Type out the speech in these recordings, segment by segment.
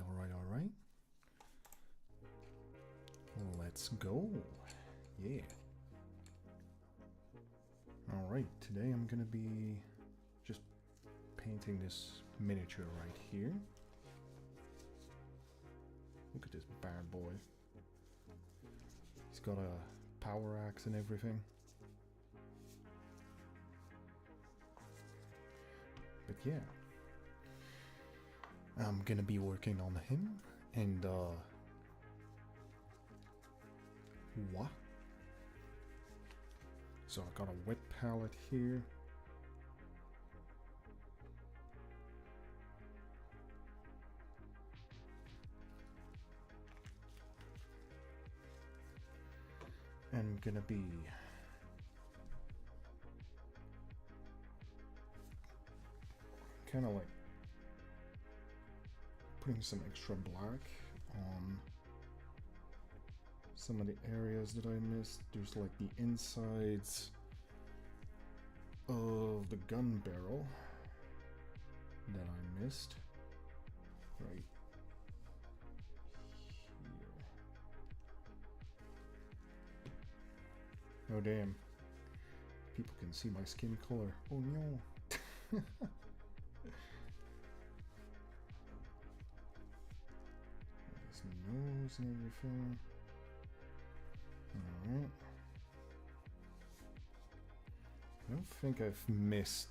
Alright. Let's go. Yeah. Alright, today I'm gonna be just painting this miniature right here. Look at this bad boy. He's got a power axe and everything. But yeah. I'm gonna be working on him and what? So I got a wet palette here. And I'm gonna be kind of like putting some extra black on some of the areas that I missed. There's like the insides of the gun barrel that I missed right here. Oh damn, people can see my skin color. Oh no. His nose and everything. Alright. I don't think I've missed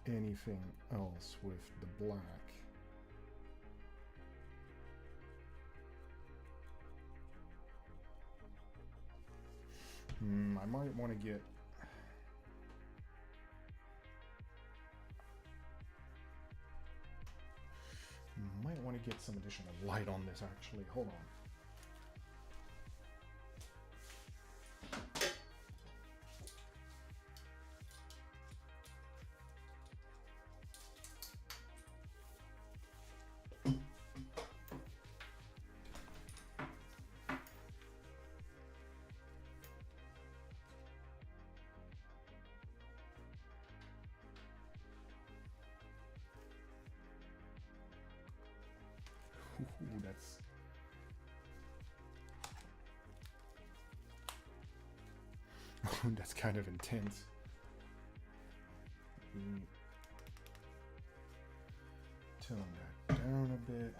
anything else with the black. I might want to get... Might want to get some additional light on this actually. Hold on. Ooh, that's... that's kind of intense. Tone that down a bit.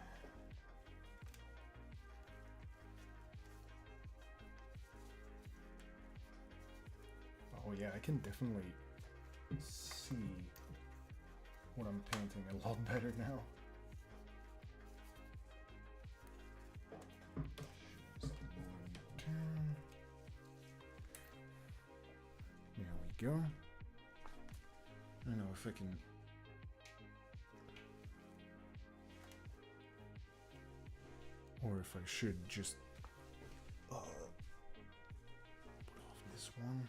Oh yeah, I can definitely see what I'm painting a lot better now. There we go. I don't know if I can... Or if I should just put off this one.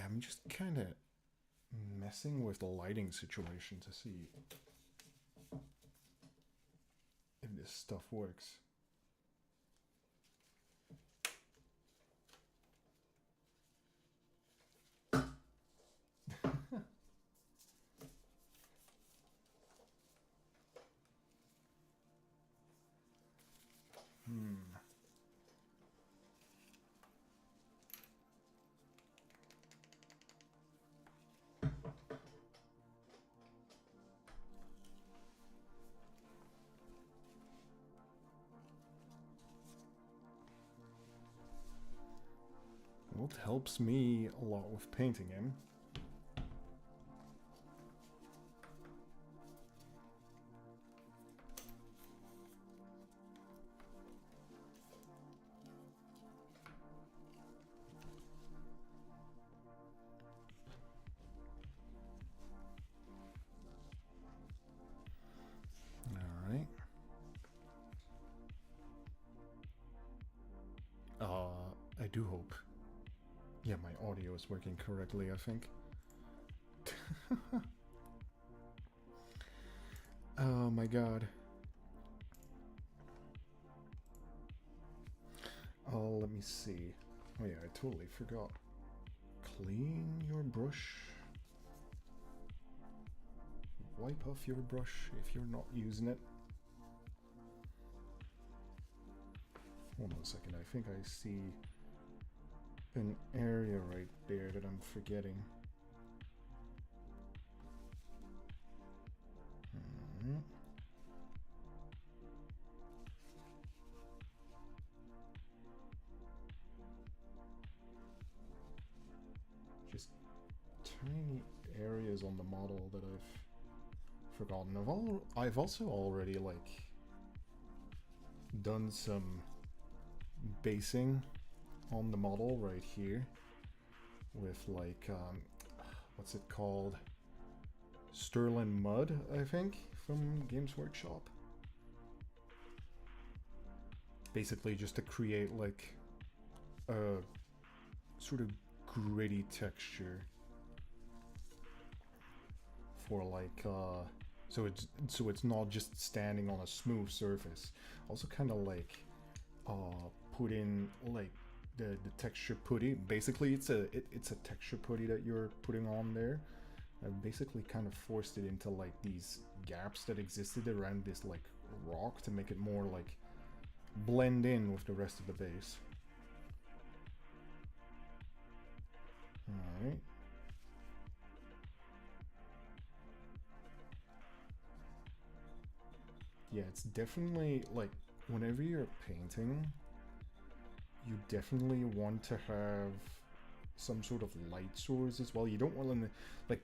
I'm just kind of messing with the lighting situation to see if this stuff works. What helps me a lot with painting him I do hope. Yeah, my audio is working correctly, I think. Oh my god. Oh, let me see. Oh yeah, I totally forgot. Clean your brush. wipe off your brush if you're not using it. Hold on a second, I think I see an area right there that I'm forgetting. Just tiny areas on the model that I've forgotten. I've also already like done some basing on the model right here with like what's it called? Sterling Mud, I think, from Games Workshop. Basically just to create like a sort of gritty texture for like so it's not just standing on a smooth surface. Also kind of like put in like the texture putty. Basically it's a texture putty that you're putting on there. I've basically kind of forced it into like these gaps that existed around this like rock to make it more like blend in with the rest of the base. Alright. Yeah, it's definitely like whenever you're painting, you definitely want to have some sort of light source as well. You don't want to like,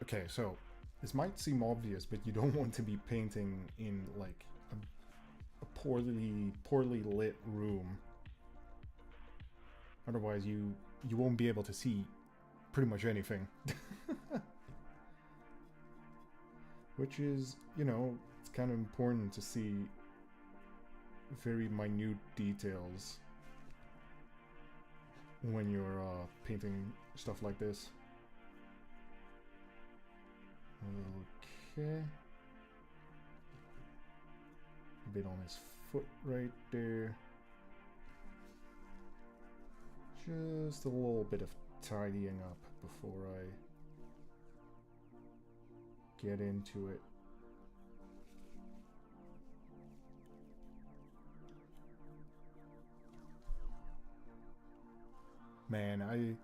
okay, so this might seem obvious, but you don't want to be painting in like a poorly lit room. Otherwise you won't be able to see pretty much anything. Which is, you know, it's kind of important to see very minute details when you're painting stuff like this. Okay. A bit on his foot right there. Just a little bit of tidying up before I get into it. Man,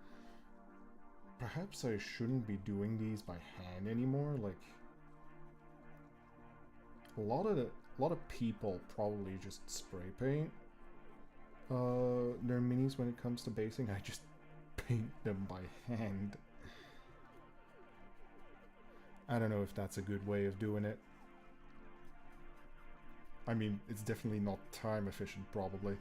perhaps I shouldn't be doing these by hand anymore. Like a lot of people probably just spray paint their minis when it comes to basing. I just paint them by hand. I don't know if that's a good way of doing it. I mean, it's definitely not time efficient, probably.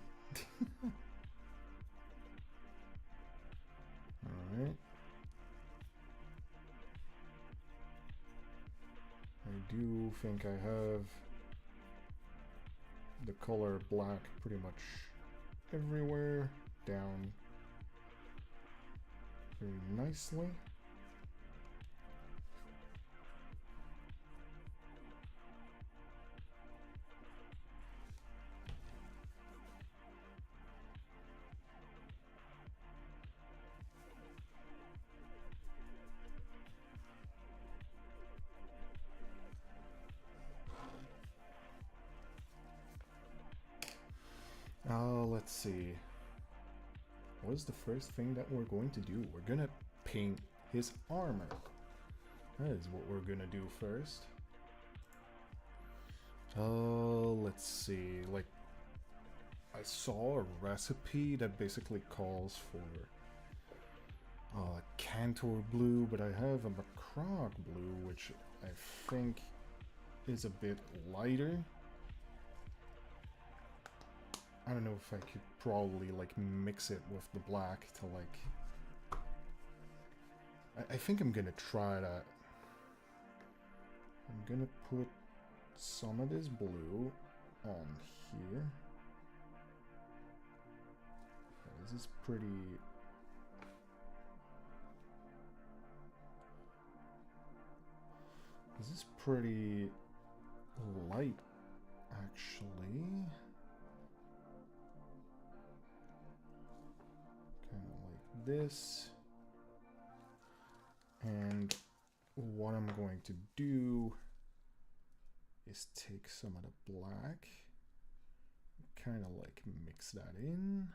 Alright. I do think I have the color black pretty much everywhere down very nicely. Let's see. What is the first thing that we're going to do? We're gonna paint his armor. That is what we're gonna do first. Let's see. Like, I saw a recipe that basically calls for Cantor blue, but I have a Macroc blue, which I think is a bit lighter. I don't know if I could probably like mix it with the black to like... I think I'm gonna try that. I'm gonna put some of this blue on here. This is pretty... This is pretty light, actually. Kind of like this. And what I'm going to do is take some of the black, kind of like mix that in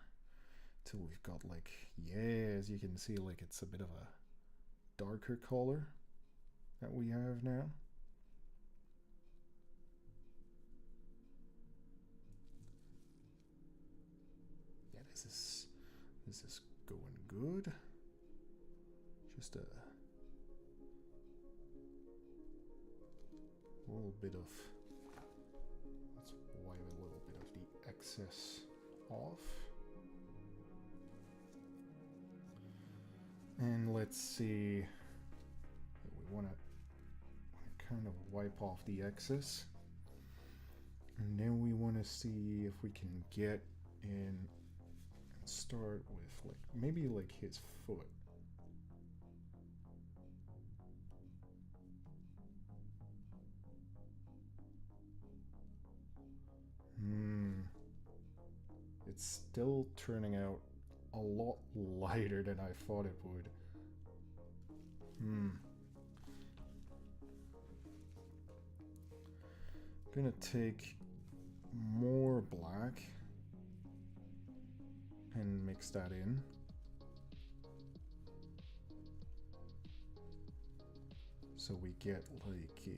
till we've got like, yeah, as you can see, like it's a bit of a darker color that we have now. Yeah, this is going good. Just a little bit of, let's wipe a little bit of the excess off. And let's see, we want to kind of wipe off the excess. And then we want to see if we can get in and start with like, maybe like his foot. It's still turning out a lot lighter than I thought it would. Gonna take more black and mix that in. So we get like a,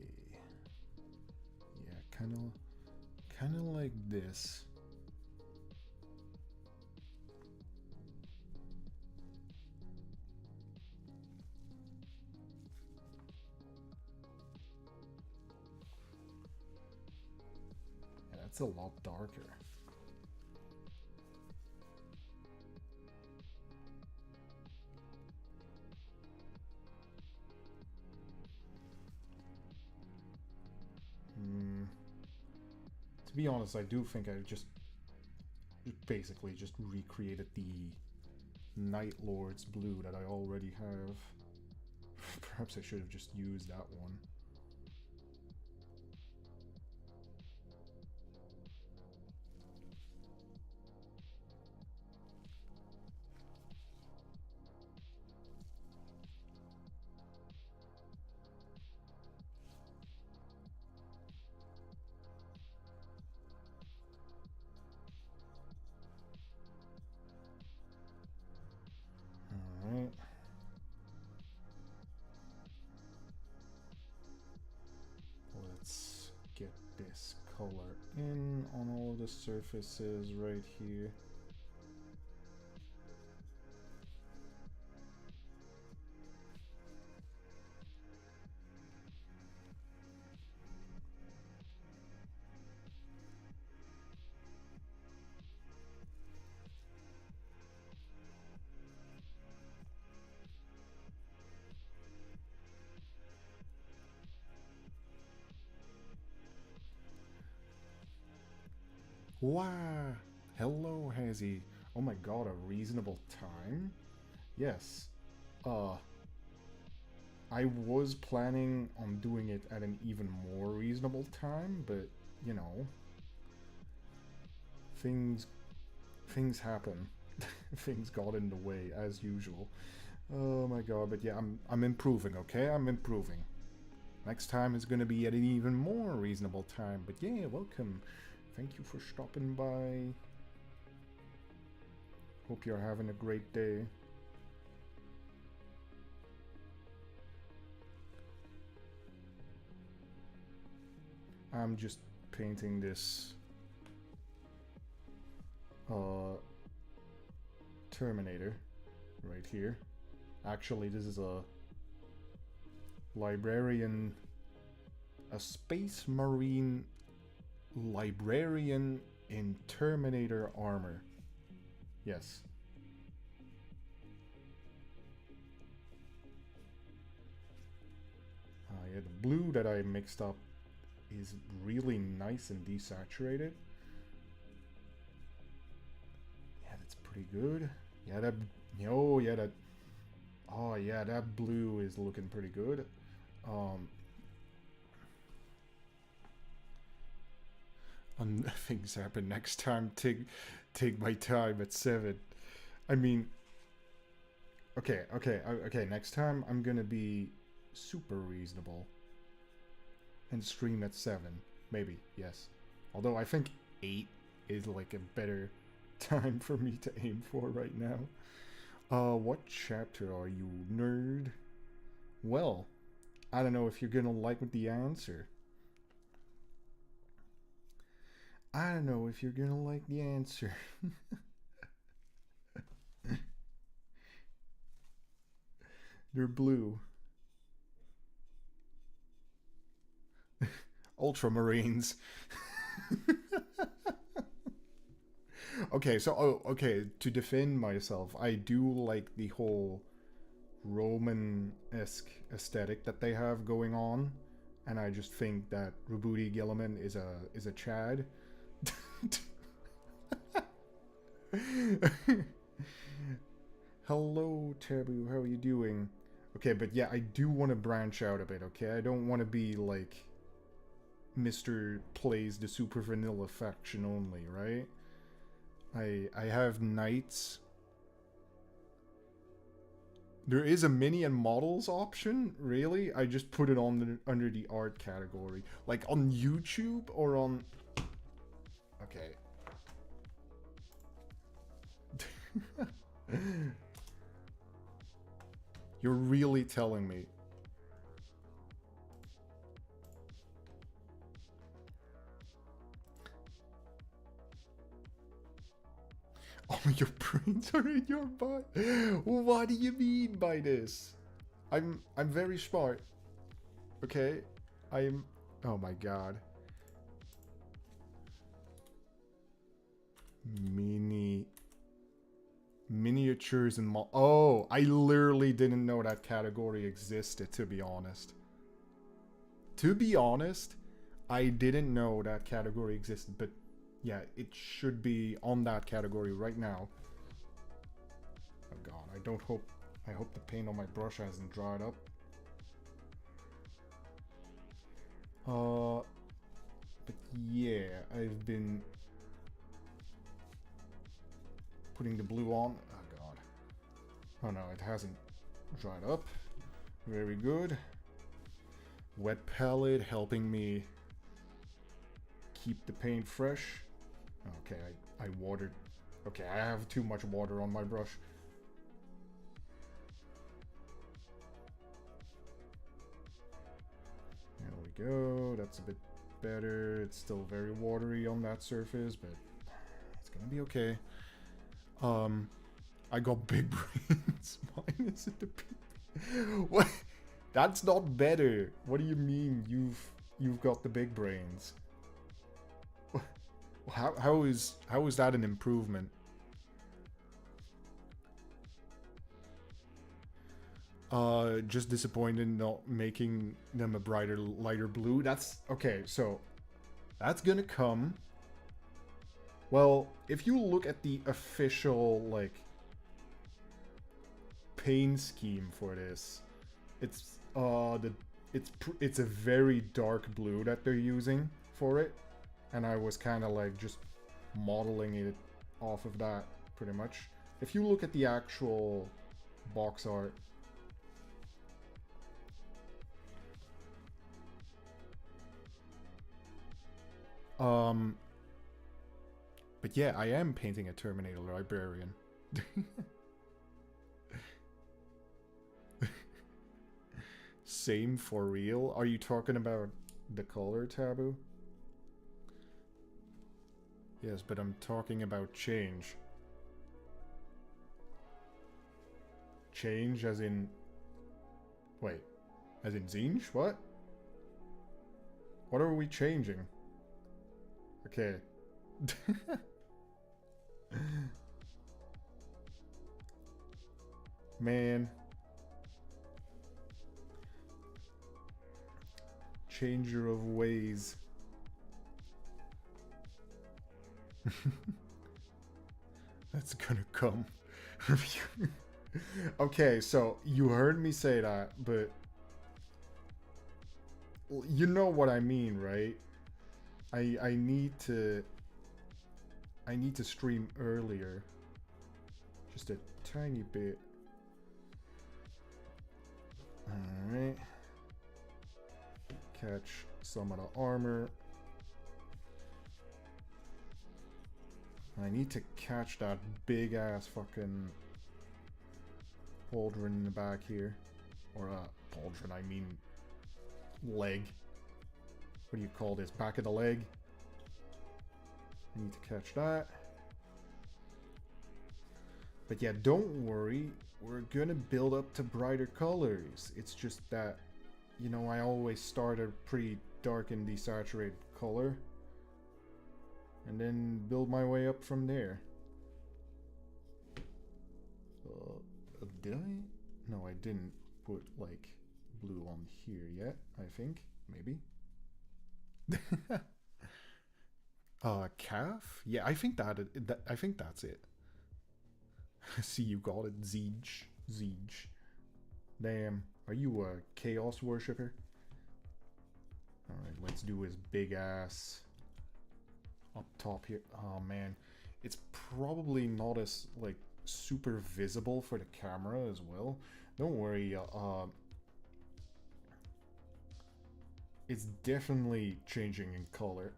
yeah, kind of like this. Yeah, that's a lot darker. To be honest, I do think I just basically just recreated the Night Lord's blue that I already have. Perhaps I should have just used that one. Alright. Let's get this color in on all the surfaces right here. Wow! Hello, Hazy. Oh my god, a reasonable time? Yes. I was planning on doing it at an even more reasonable time, but, you know, things happen. Things got in the way, as usual. Oh my god, but yeah, I'm improving, okay? I'm improving. Next time is gonna be at an even more reasonable time, but yeah, welcome. Thank you for stopping by. Hope you're having a great day. I'm just painting this Terminator right here. Actually, this is a librarian, a space marine librarian in Terminator armor. Yes. Yeah, the blue that I mixed up is really nice and desaturated. Yeah, that's pretty good. Yeah, that, oh yeah, that, oh yeah, that blue is looking pretty good. Things happen next time. Take my time at 7. I mean, okay. Next time I'm gonna be super reasonable. And stream at 7. Maybe, yes. Although I think 8 is like a better time for me to aim for right now. What chapter are you, nerd? Well, I don't know if you're gonna like the answer. I don't know if you're gonna like the answer. They're blue. Ultramarines. Okay, so okay, to defend myself, I do like the whole Roman-esque aesthetic that they have going on, and I just think that Rubuti Gilliman is a Chad. Hello, Taboo. How are you doing? Okay, but yeah, I do want to branch out a bit. Okay, I don't want to be like Mr. Plays the super vanilla faction only, right? I have knights. There is a mini and models option, really? I just put it on under the art category. Like on YouTube or on... Okay. You're really telling me. Oh, your brains are in your butt. What do you mean by this? I'm very smart. Okay? I'm... Oh my god. Miniatures and oh, I literally didn't know that category existed, to be honest. To be honest, I didn't know that category existed, but yeah, it should be on that category right now. Oh god, I hope the paint on my brush hasn't dried up. But yeah, I've been putting the blue on. Oh god. Oh no, it hasn't dried up. Very good. Wet palette helping me keep the paint fresh. Okay, I watered. Okay, I have too much water on my brush. There we go. That's a bit better. It's still very watery on that surface, but it's gonna be okay. I got big brains. Mine isn't the what? That's not better. What do you mean you've got the big brains? How is that an improvement? Just disappointed not making them a brighter, lighter blue. That's okay. So that's gonna come. Well, if you look at the official like paint scheme for this, it's it's a very dark blue that they're using for it, and I was kind of like just modeling it off of that pretty much. If you look at the actual box art, but yeah, I am painting a Terminator librarian. Same for real? Are you talking about the color, Taboo? Yes, but I'm talking about change. Change as in... Wait. As in Zinj? What? What are we changing? Okay. Man. Changer of ways. That's gonna come. Okay, so you heard me say that, but you know what I mean, right? I need to stream earlier. Just a tiny bit. Alright. catch some of the armor. I need to catch that big ass fucking pauldron in the back here. Or pauldron, I mean leg. What do you call this? Back of the leg. I need to catch that. But yeah, don't worry. We're gonna build up to brighter colors. It's just that, you know, I always start a pretty dark and desaturated color. And then build my way up from there. Did I? No, I didn't put, like, blue on here yet, I think. Maybe. Calf? Yeah, I think I think that's it. See, you got it. Zeej. Zeej. Damn. Are you a chaos worshipper? Alright, let's do his big ass up top here. Oh man. It's probably not as, like, super visible for the camera as well. Don't worry, it's definitely changing in color.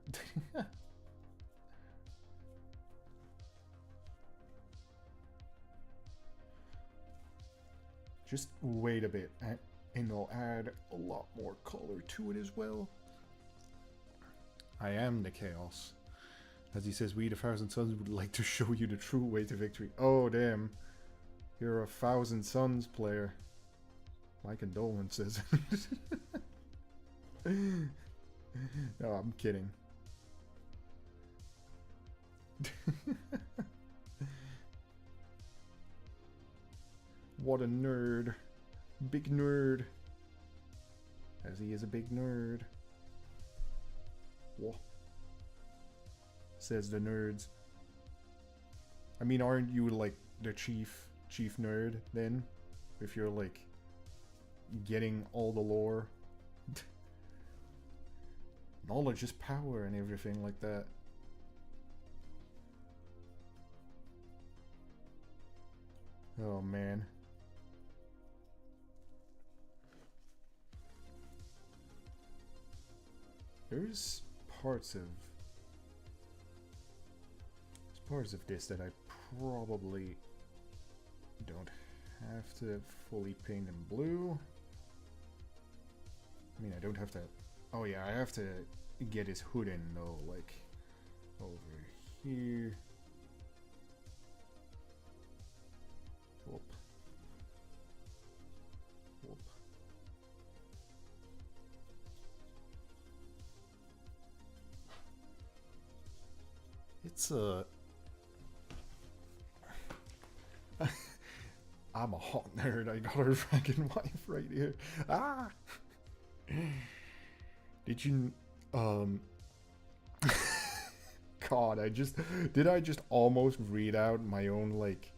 Just wait a bit, and I'll add a lot more color to it as well. I am the chaos. As he says, we the Thousand Suns would like to show you the true way to victory. Oh, damn. You're a Thousand Suns player. My condolences. No, I'm kidding. What a nerd. Big nerd. As he is a big nerd. Whoa. Says the nerds. I mean, aren't you like the chief nerd then? If you're like getting all the lore. Knowledge is power and everything like that. Oh man. There's parts of this that I probably don't have to fully paint in blue. I mean, I don't have to. Oh yeah, I have to get his hood in though, like over here. Whoop. Whoop. It's a... I'm a hot nerd. I got her fucking wife right here. Ah! Did you... God, Did I just almost read out my own, like,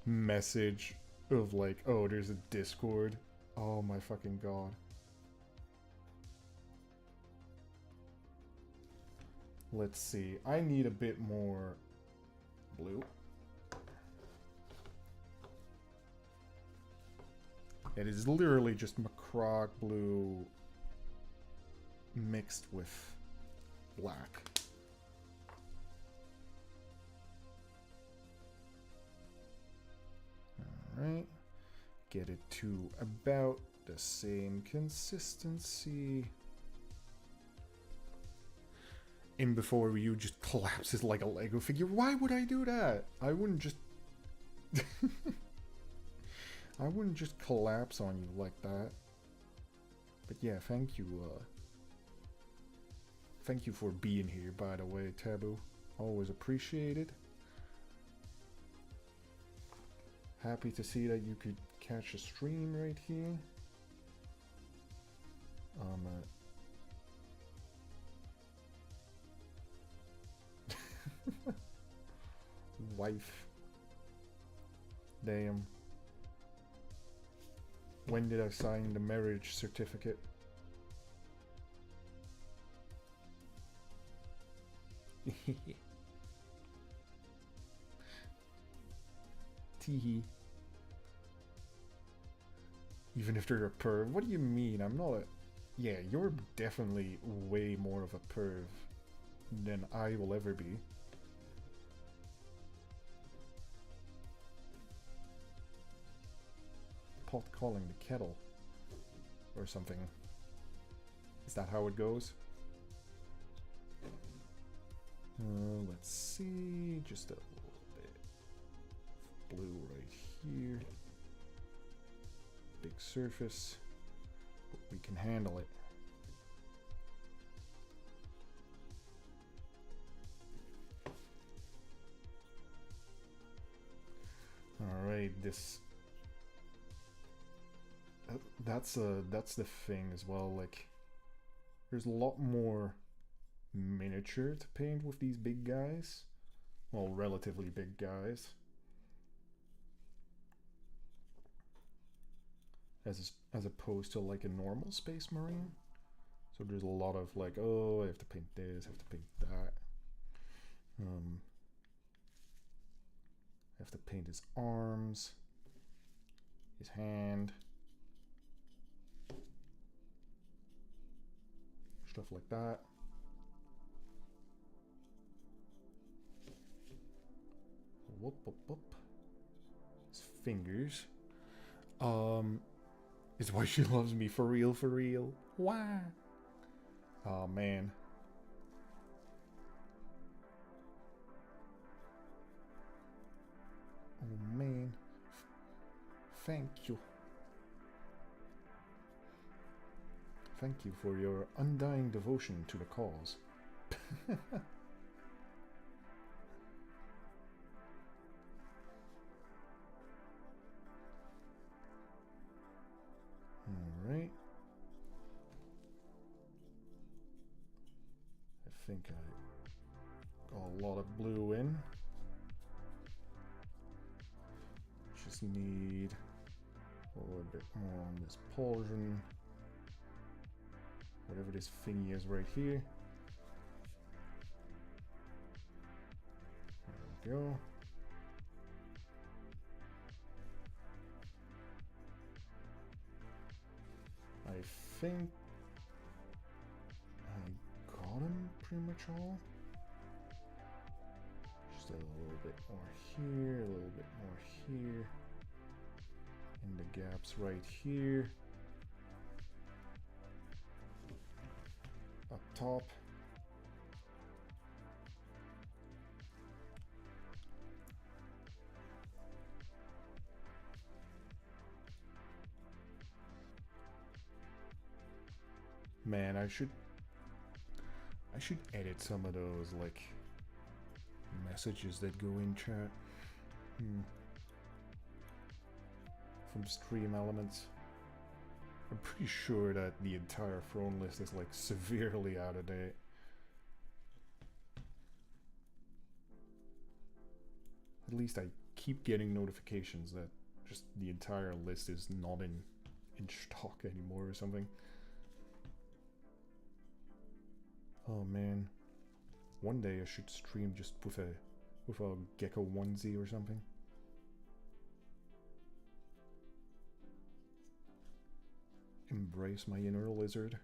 message of, like, oh, there's a Discord? Oh my fucking god. Let's see. I need a bit more blue. It is literally just Macroc blue mixed with black. Alright. Get it to about the same consistency. And before you just collapse it like a Lego figure. Why would I do that? I wouldn't just... I wouldn't just collapse on you like that. But yeah, thank you, thank you for being here, by the way, Taboo. Always appreciated. Happy to see that you could catch a stream right here. Wife. Damn. When did I sign the marriage certificate? Teehee. Even if they're a perv. What do you mean? I'm not a... Yeah, you're definitely way more of a perv than I will ever be. Pot calling the kettle. Or something. Is that how it goes? Let's see. Just a little bit of blue right here. Big surface. But we can handle it. Alright, this... that's the thing as well, like... There's a lot more miniature to paint with these big guys. Well, relatively big guys. As opposed to like a normal Space Marine. So there's a lot of like, oh, I have to paint this, I have to paint that. I have to paint his arms, his hand, stuff like that. Whoop, whoop, whoop. His fingers. Is why she loves me for real, for real. Why? Oh man. Oh man. Thank you. Thank you for your undying devotion to the cause. Alright. I think I got a lot of blue in. Just need a little bit more on this pauldron. Whatever this thingy is right here. There we go. I think I got him pretty much all. Just a little bit more here, a little bit more here. And the gaps right here. Up top. Man, I should edit some of those like messages that go in chat from stream elements. I'm pretty sure that the entire throne list is like severely out of date. At least I keep getting notifications that just the entire list is not in stock anymore or something. Oh man, one day I should stream just with a gecko onesie or something. Embrace my inner lizard.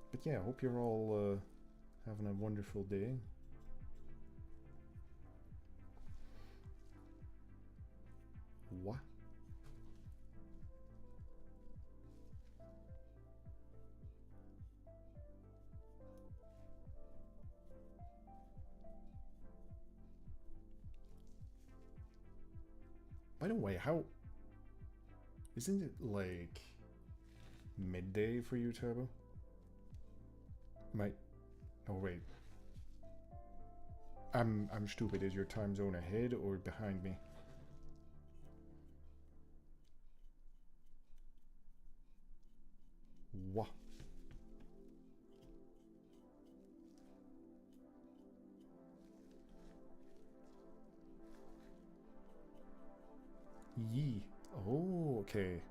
But yeah, I hope you're all having a wonderful day. What? By the way, how... Isn't it like midday for you, Turbo? Oh wait. I'm stupid. Is your time zone ahead or behind me? What? Yee. Oh, okay.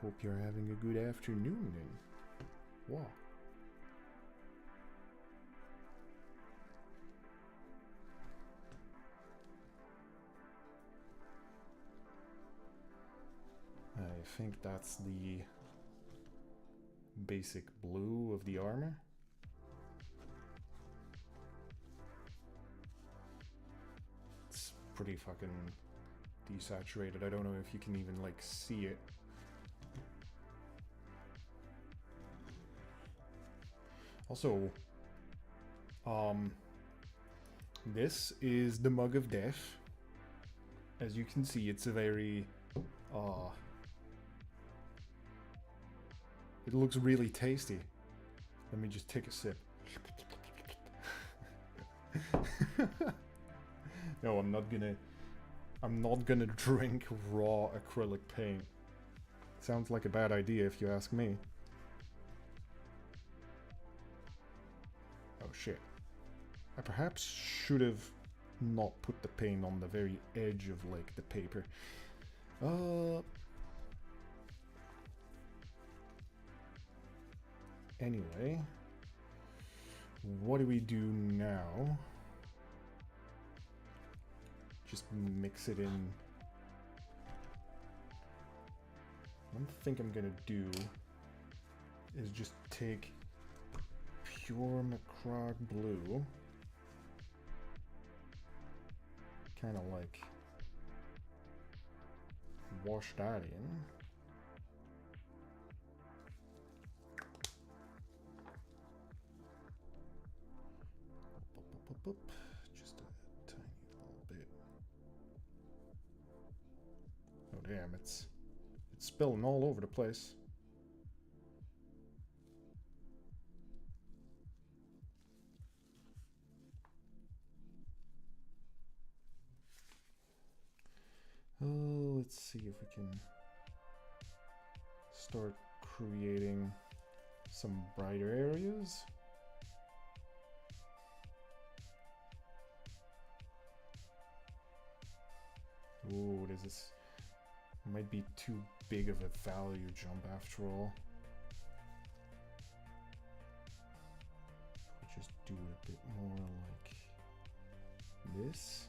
Hope you're having a good afternoon then. Wow. think that's the basic blue of the armor. It's pretty fucking desaturated. I don't know if you can even like see it. Also, this is the Mug of Death. As you can see, it's a very, it looks really tasty. Let me just take a sip. No, I'm not gonna drink raw acrylic paint. Sounds like a bad idea if you ask me. Oh shit. I perhaps should have not put the paint on the very edge of like the paper. Anyway, what do we do now? Just mix it in. One thing I'm gonna do is just take pure Macragge blue, kind of like wash that in. Just a tiny little bit. Oh damn, it's spilling all over the place. Oh, let's see if we can start creating some brighter areas. Ooh, this might be too big of a value jump after all. We just do it a bit more like this.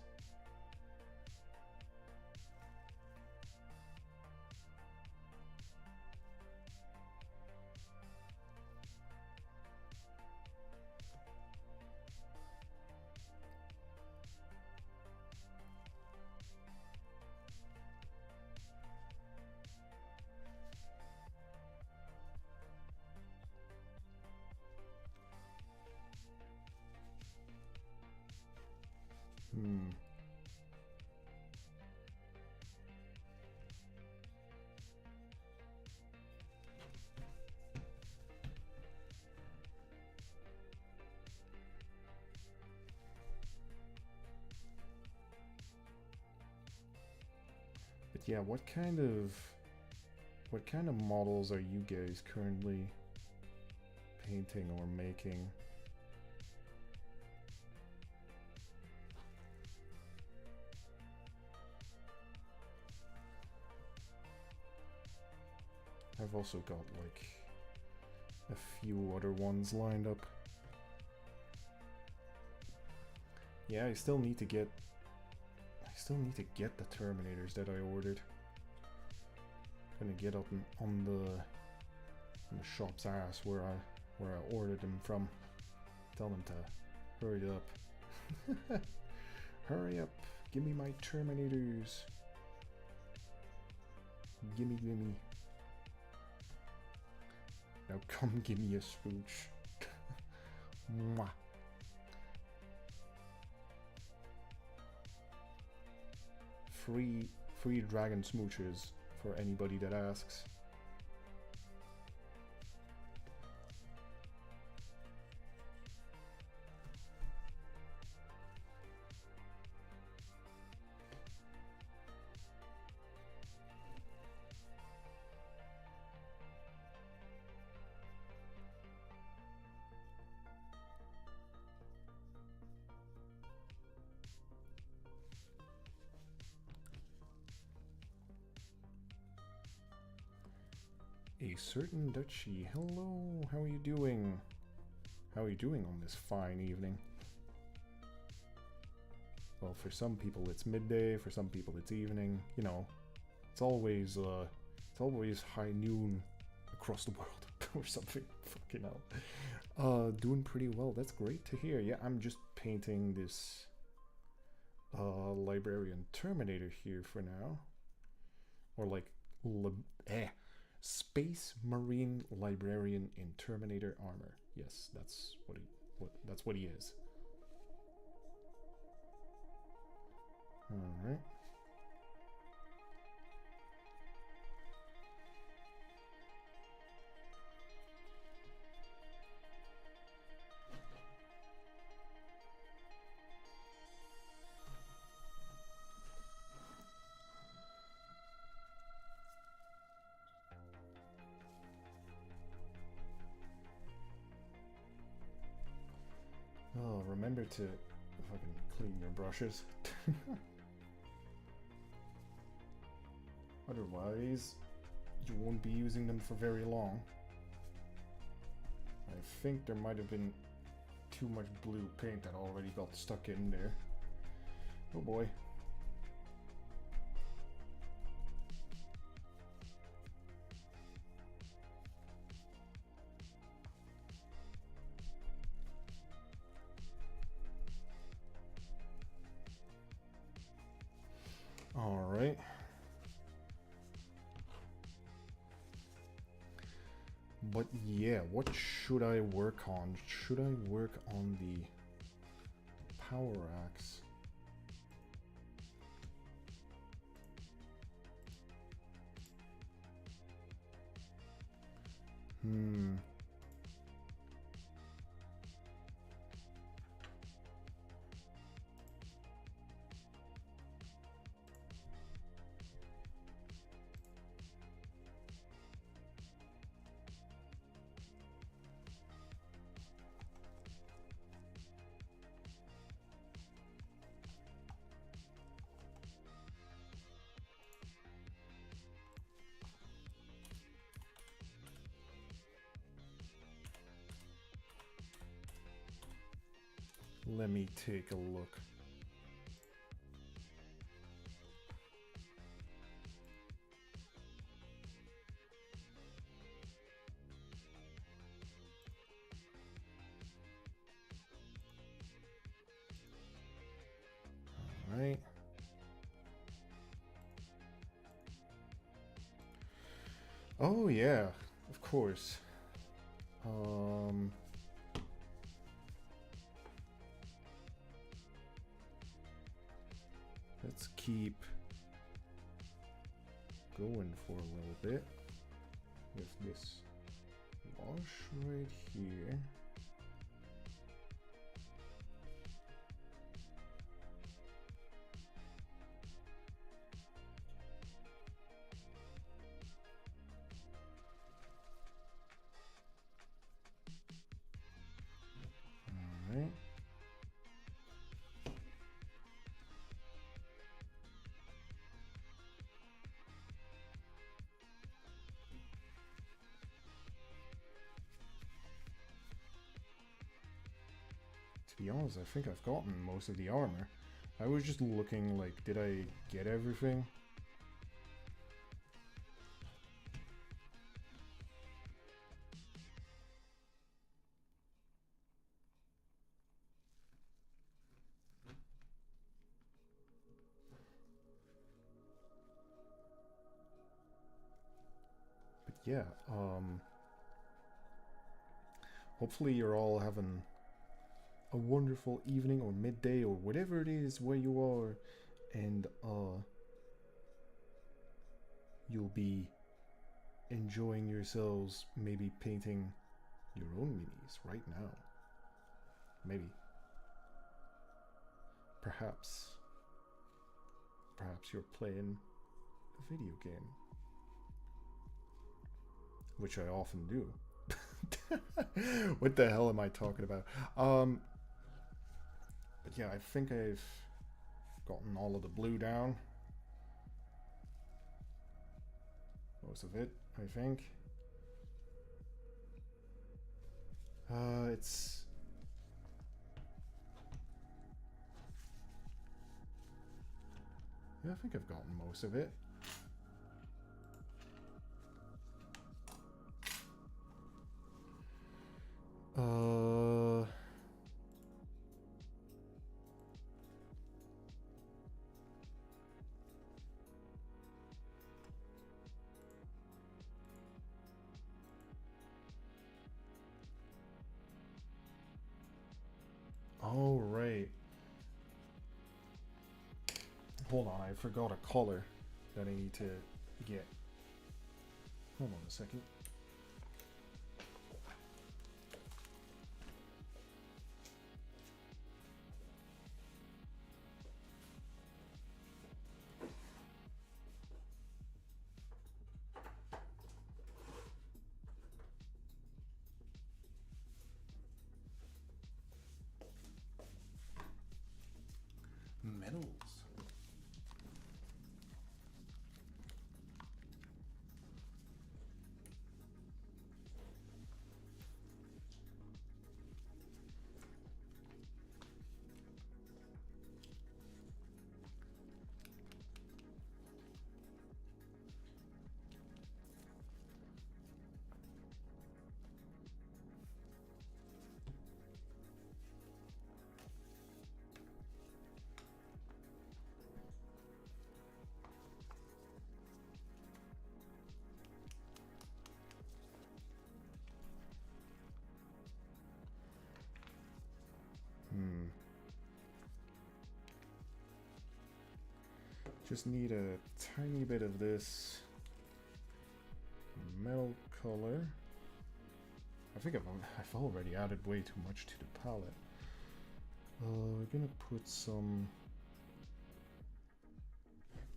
But yeah, what kind of models are you guys currently painting or making? I've also got like a few other ones lined up. Yeah, I still need to get the Terminators that I ordered. Gonna get up on the shop's ass where I ordered them from. Tell them to hurry up. Hurry up! Give me my Terminators. Gimme. Now come give me a smooch. Mwah. Free dragon smooches for anybody that asks. A certain Dutchie. Hello, how are you doing? How are you doing on this fine evening? Well, for some people it's midday, for some people it's evening. You know, it's always It's always high noon across the world or something. Fucking hell. Doing pretty well. That's great to hear. Yeah, I'm just painting this librarian terminator here for now. Or like Space Marine Librarian in Terminator armor. Yes, that's what he is. All right. Oh, remember to fucking clean your brushes. Otherwise, you won't be using them for very long. I think there might have been too much blue paint that already got stuck in there. Oh boy. All right. But yeah, what should I work on? Should I work on the power axe? Let me take a look. All right. Oh yeah, of course. Let's keep going for a little bit with this wash right here. All right. To be honest, I think I've gotten most of the armor. I was just looking like, did I get everything? But yeah, hopefully you're all having a wonderful evening or midday or whatever it is where you are, and you'll be enjoying yourselves, maybe painting your own minis right now. Maybe. Perhaps you're playing a video game, which I often do. What the hell am I talking about? But yeah, I think I've gotten all of the blue down. Most of it, I think. It's... Yeah, I think I've gotten most of it. Hold on, I forgot a color that I need to get. Hold on a second. Metals. Just need a tiny bit of this metal color. I think I've already added way too much to the palette. We're gonna put some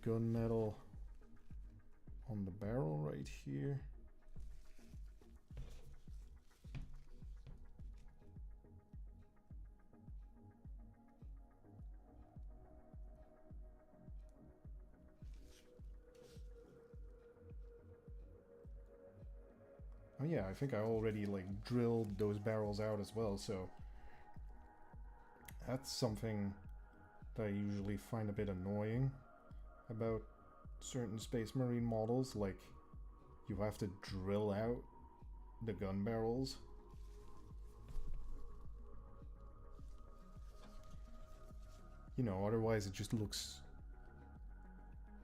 gunmetal on the barrel right here. Oh yeah, I think I already like drilled those barrels out as well, so that's something that I usually find a bit annoying about certain Space Marine models, like you have to drill out the gun barrels. You know, otherwise it just looks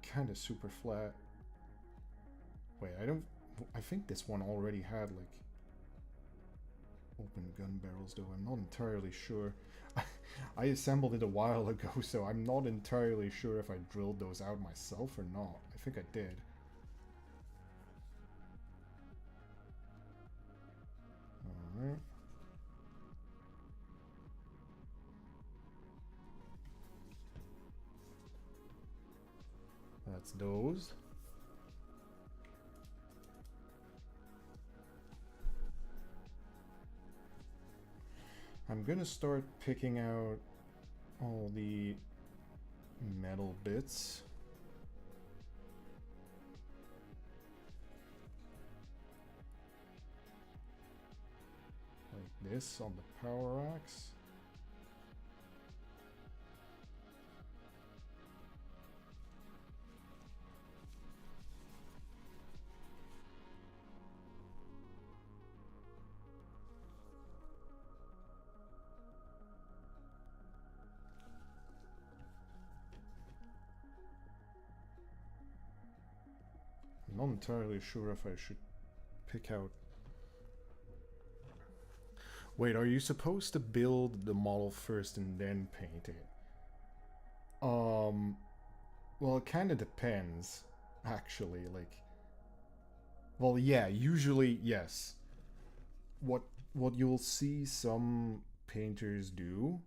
kind of super flat. Wait, I think this one already had like open gun barrels though, I'm not entirely sure. I assembled it a while ago, so I'm not entirely sure if I drilled those out myself or not. I think I did. Alright. That's those. I'm gonna start picking out all the metal bits. Like this on the power axe. I'm not entirely sure if I should pick out... Wait, are you supposed to build the model first and then paint it? Well, it kind of depends, actually. Like, well, yeah, usually yes. What you'll see some painters do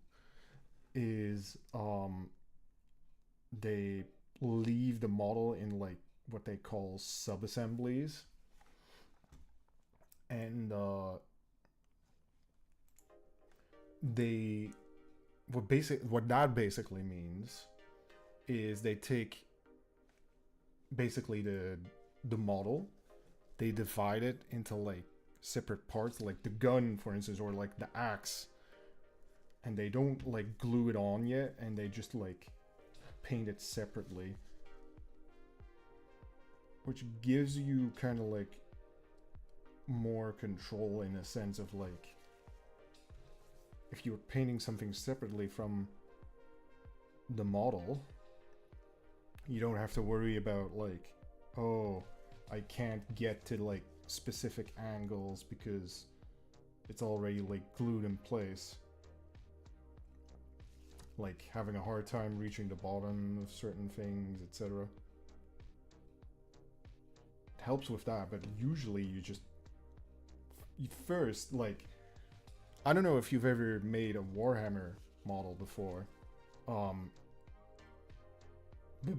is they leave the model in like what they call sub-assemblies, and they what that basically means is they take basically the model, they divide it into like separate parts, like the gun for instance, or like the axe, and they don't like glue it on yet, and they just like paint it separately, which gives you kind of like more control in a sense of like, if you're painting something separately from the model, you don't have to worry about like, oh, I can't get to like specific angles because it's already like glued in place. like having a hard time reaching the bottom of certain things, etc. It helps with that, but usually you first, like, I don't know if you've ever made a Warhammer model before, but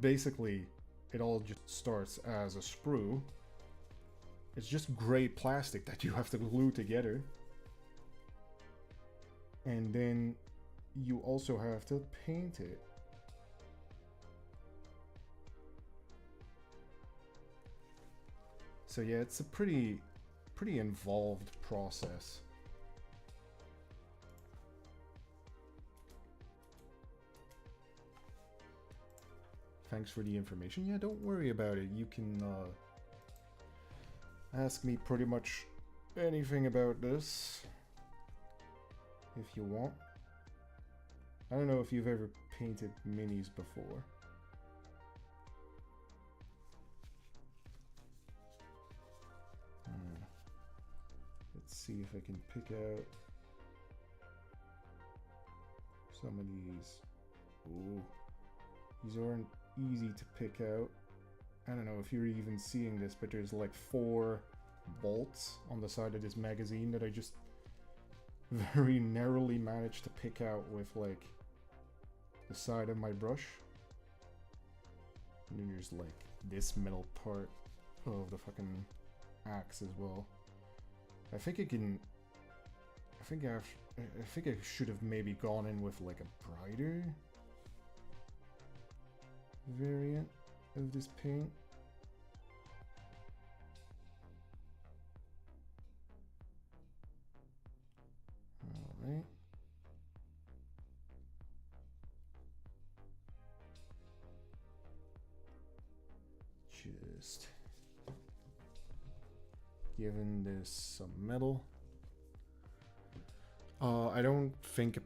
basically it all just starts as a sprue. It's just gray plastic that you have to glue together. And then you also have to paint it. So yeah, it's a pretty involved process. Thanks for the information. Yeah, don't worry about it. You can ask me pretty much anything about this if you want. I don't know if you've ever painted minis before. Let's see if I can pick out some of these. Ooh, these aren't easy to pick out. I don't know if you're even seeing this, but there's like 4 bolts on the side of this magazine that I just very narrowly managed to pick out with like the side of my brush. And then there's like this middle part of the fucking axe as well. I think I can. I think I should have maybe gone in with like a brighter variant of this paint. Alright. Just giving this some metal. I don't think a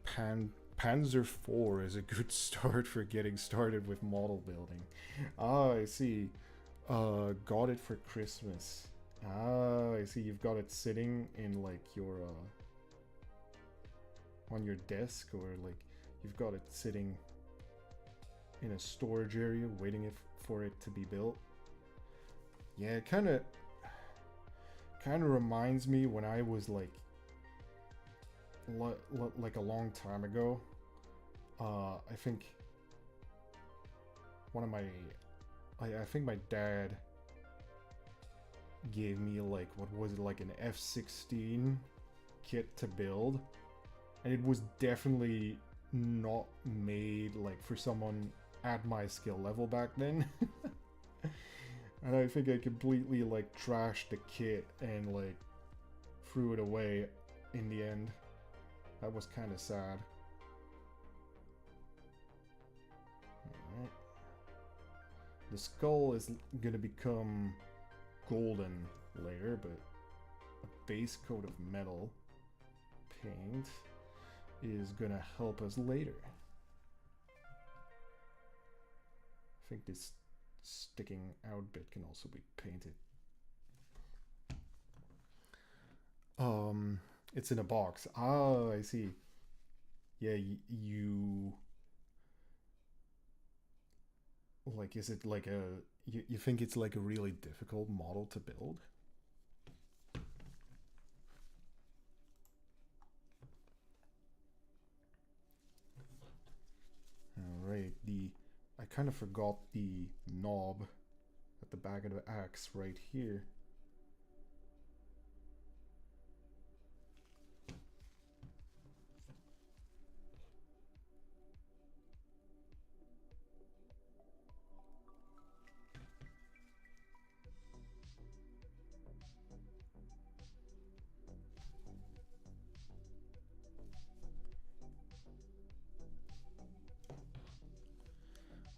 Panzer IV is a good start for getting started with model building. Ah, I see. Got it for Christmas. Ah, I see. You've got it sitting in like your on your desk, or like you've got it sitting in a storage area waiting for it to be built. Yeah, it kind of reminds me when I was like a long time ago. I think one of my I think my dad gave me like, what was it, like an F-16 kit to build, and it was definitely not made like for someone at my skill level back then. And I think I completely like trashed the kit and like threw it away in the end. That was kind of sad. Alright. The skull is gonna become golden later, but a base coat of metal paint is gonna help us later. I think this sticking out bit can also be painted. It's in a box. Ah, I see. Yeah, you like, is it like a, you think it's like a really difficult model to build? Alright, I kind of forgot the knob at the back of the axe right here.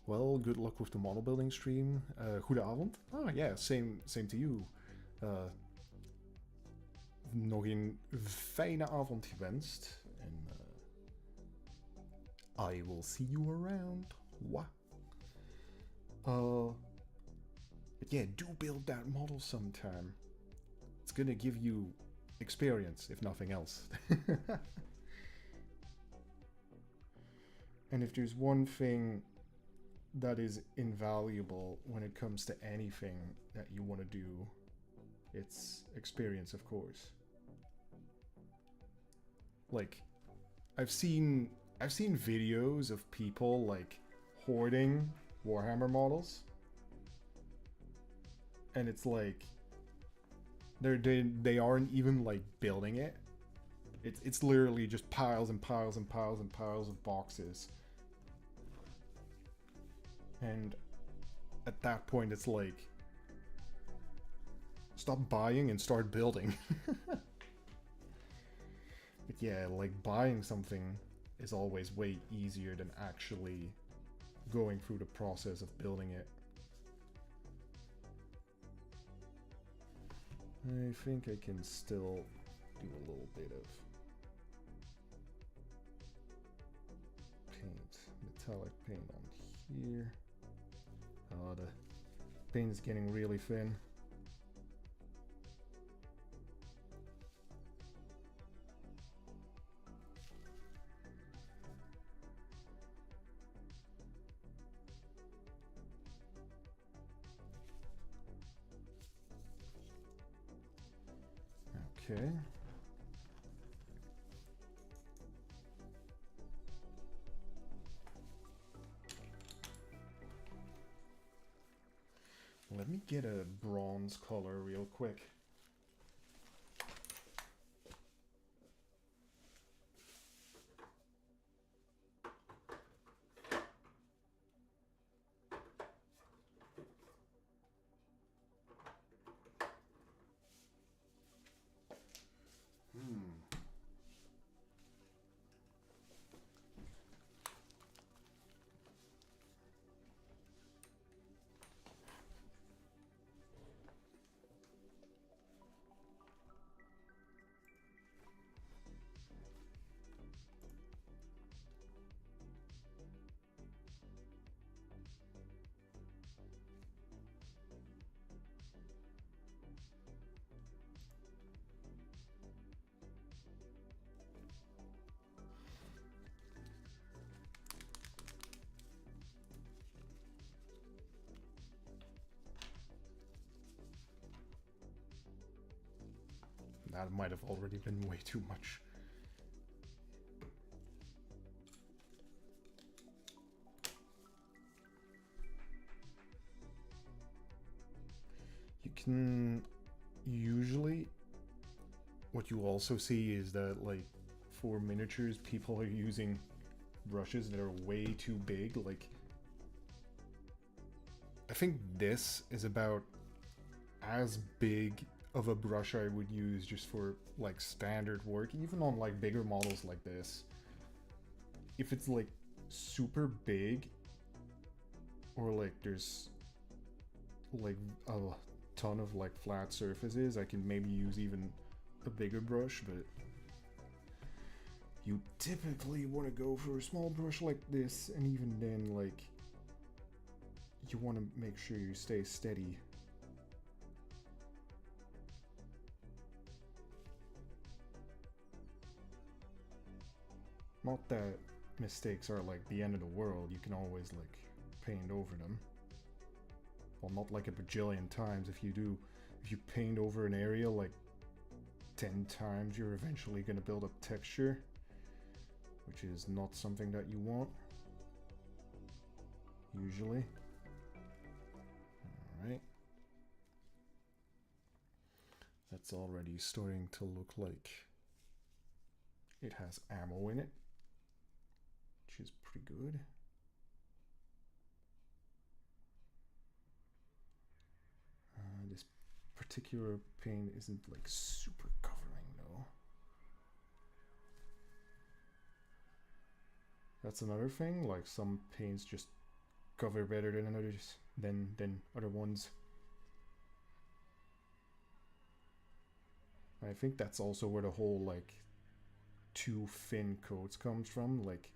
Well, good luck with the model building stream. Goedenavond. Ah, yeah, same to you. Nog een fijne avond gewenst. En I will see you around. Wah. But yeah, do build that model sometime. It's gonna give you experience, if nothing else. And if there's one thing that is invaluable when it comes to anything that you want to do, it's experience, of course. Like, I've seen videos of people like hoarding Warhammer models, and it's like they aren't even like building it. It's literally just piles and piles and piles and piles of boxes. And at that point, it's like, stop buying and start building. But yeah, like buying something is always way easier than actually going through the process of building it. I think I can still do a little bit of paint, metallic paint on here. Oh, the paint is getting really thin. Okay. Let me get a bronze color real quick. That might have already been way too much. You can usually, what you also see is that like for miniatures, people are using brushes that are way too big. Like, I think this is about as big of a brush I would use just for like standard work, even on like bigger models like this. If it's like super big, or like there's like a ton of like flat surfaces, I can maybe use even a bigger brush, but you typically want to go for a small brush like this, and even then, like, you want to make sure you stay steady. Not that mistakes are like the end of the world, you can always like paint over them. Well, not like a bajillion times. If you paint over an area like 10 times, you're eventually going to build up texture, which is not something that you want, usually. Alright. That's already starting to look like it has ammo in it, which is pretty good. This particular paint isn't like super covering though. That's another thing, like some paints just cover better than others than other ones. I think that's also where the whole like too thin coats comes from. Like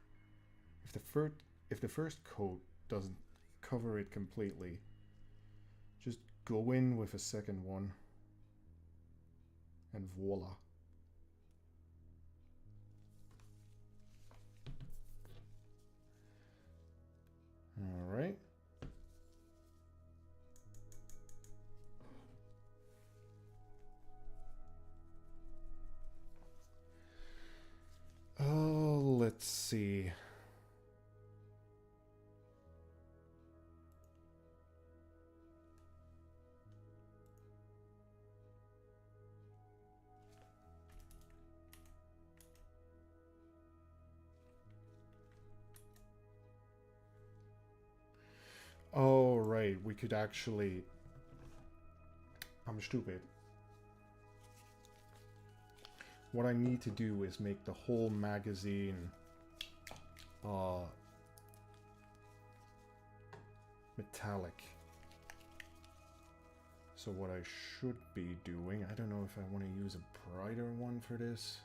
if the first coat doesn't cover it completely, just go in with a second one and voila. see. Oh, right. We could actually... I'm stupid. What I need to do is make the whole magazine metallic. So what I should be doing, I don't know if I want to use a brighter one for this.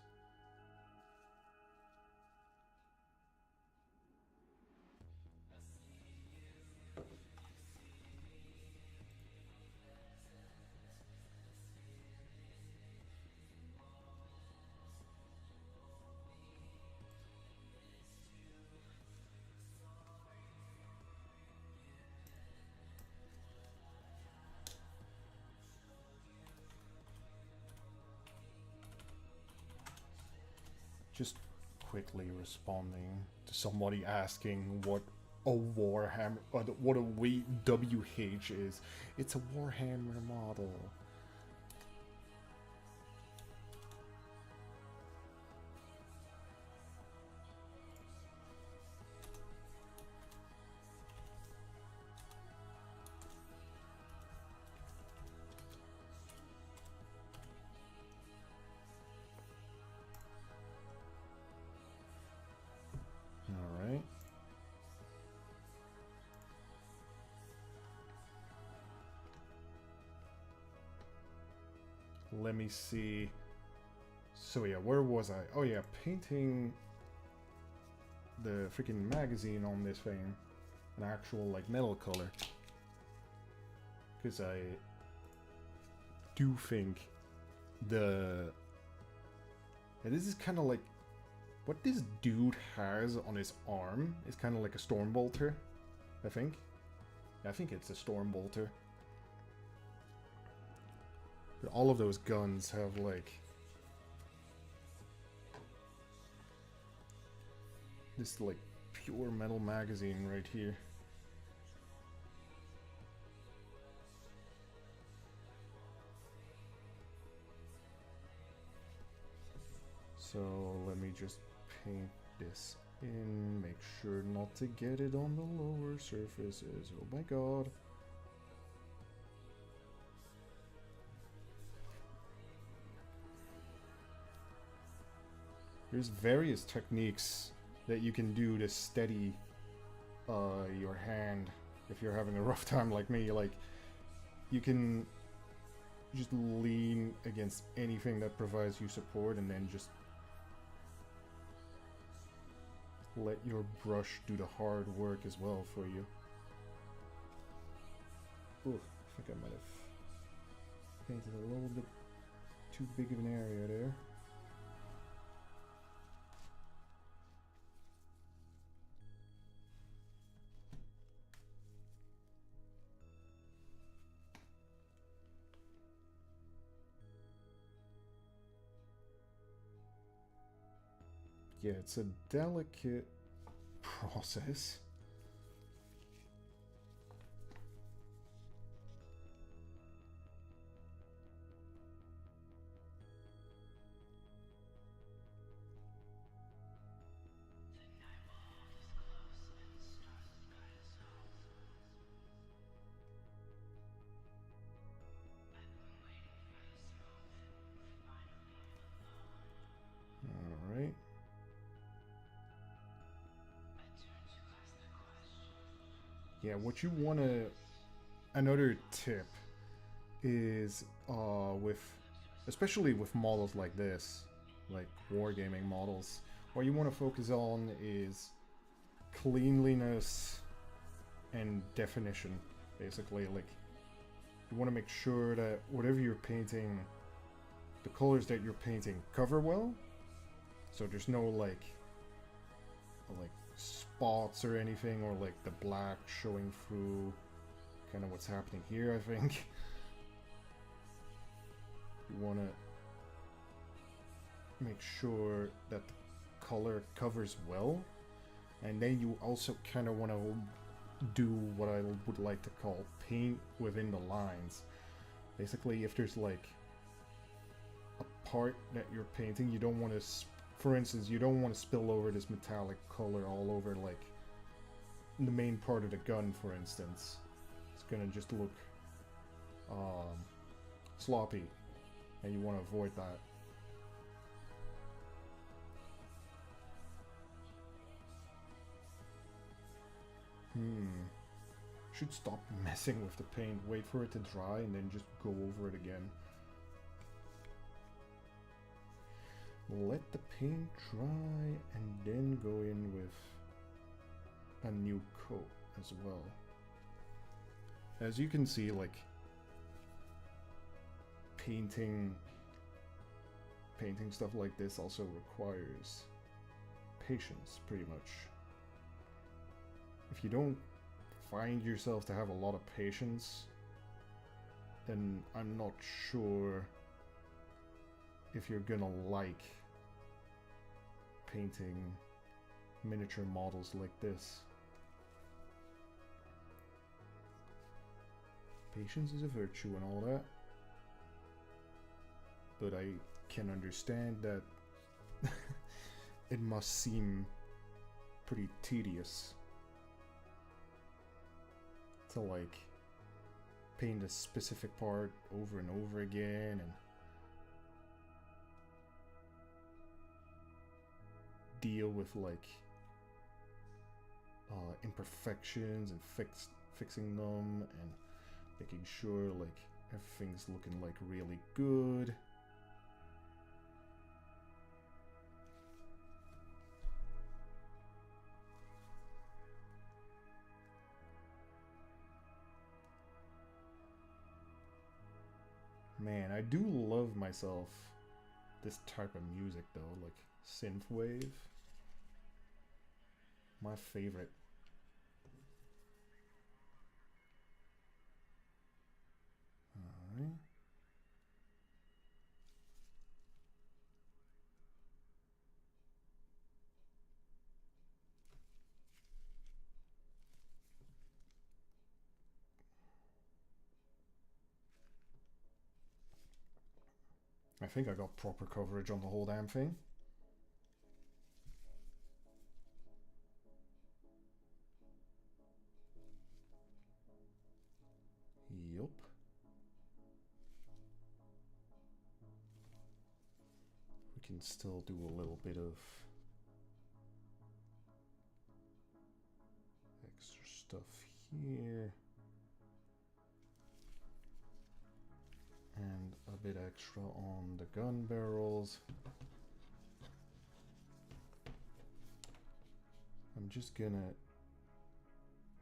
Just quickly responding to somebody asking what a Warhammer, what a WH is. It's a Warhammer model. Let me see. So yeah, where was I? Oh yeah, painting the freaking magazine on this thing an actual like metal color, because I do think and this is kind of like what this dude has on his arm is kind of like a storm bolter, I think. I think it's a storm bolter. But all of those guns have like this like pure metal magazine right here. So let me just paint this in, make sure not to get it on the lower surfaces. Oh my god. There's various techniques that you can do to steady your hand if you're having a rough time like me. Like, you can just lean against anything that provides you support and then just let your brush do the hard work as well for you. Ooh, I think I might have painted a little bit too big of an area there. Yeah, it's a delicate process. All right. Yeah, what you want to... Another tip is especially with models like this, like wargaming models, what you want to focus on is cleanliness and definition, basically. Like, you want to make sure that whatever you're painting, the colors that you're painting cover well, so there's no like spots or anything, or like the black showing through, kind of what's happening here, I think. You want to make sure that the color covers well, And then you also kind of want to do what I would like to call paint within the lines. Basically, if there's like a part that you're painting, you don't want to, for instance, you don't want to spill over this metallic color all over like the main part of the gun, for instance. It's gonna just look sloppy, and you want to avoid that. Should stop messing with the paint, wait for it to dry, and then just go over it again. Let the paint dry, and then go in with a new coat as well. As you can see, like, painting stuff like this also requires patience, pretty much. If you don't find yourself to have a lot of patience, then I'm not sure if you're gonna like painting miniature models like this. Patience is a virtue and all that, but I can understand that it must seem pretty tedious to like paint a specific part over and over again and deal with like imperfections and fixing them and making sure like everything's looking like really good. Man, I do love myself this type of music though, like synthwave. My favorite. Alright. I think I got proper coverage on the whole damn thing. Yup. We can still do a little bit of extra stuff here. And a bit extra on the gun barrels. I'm just gonna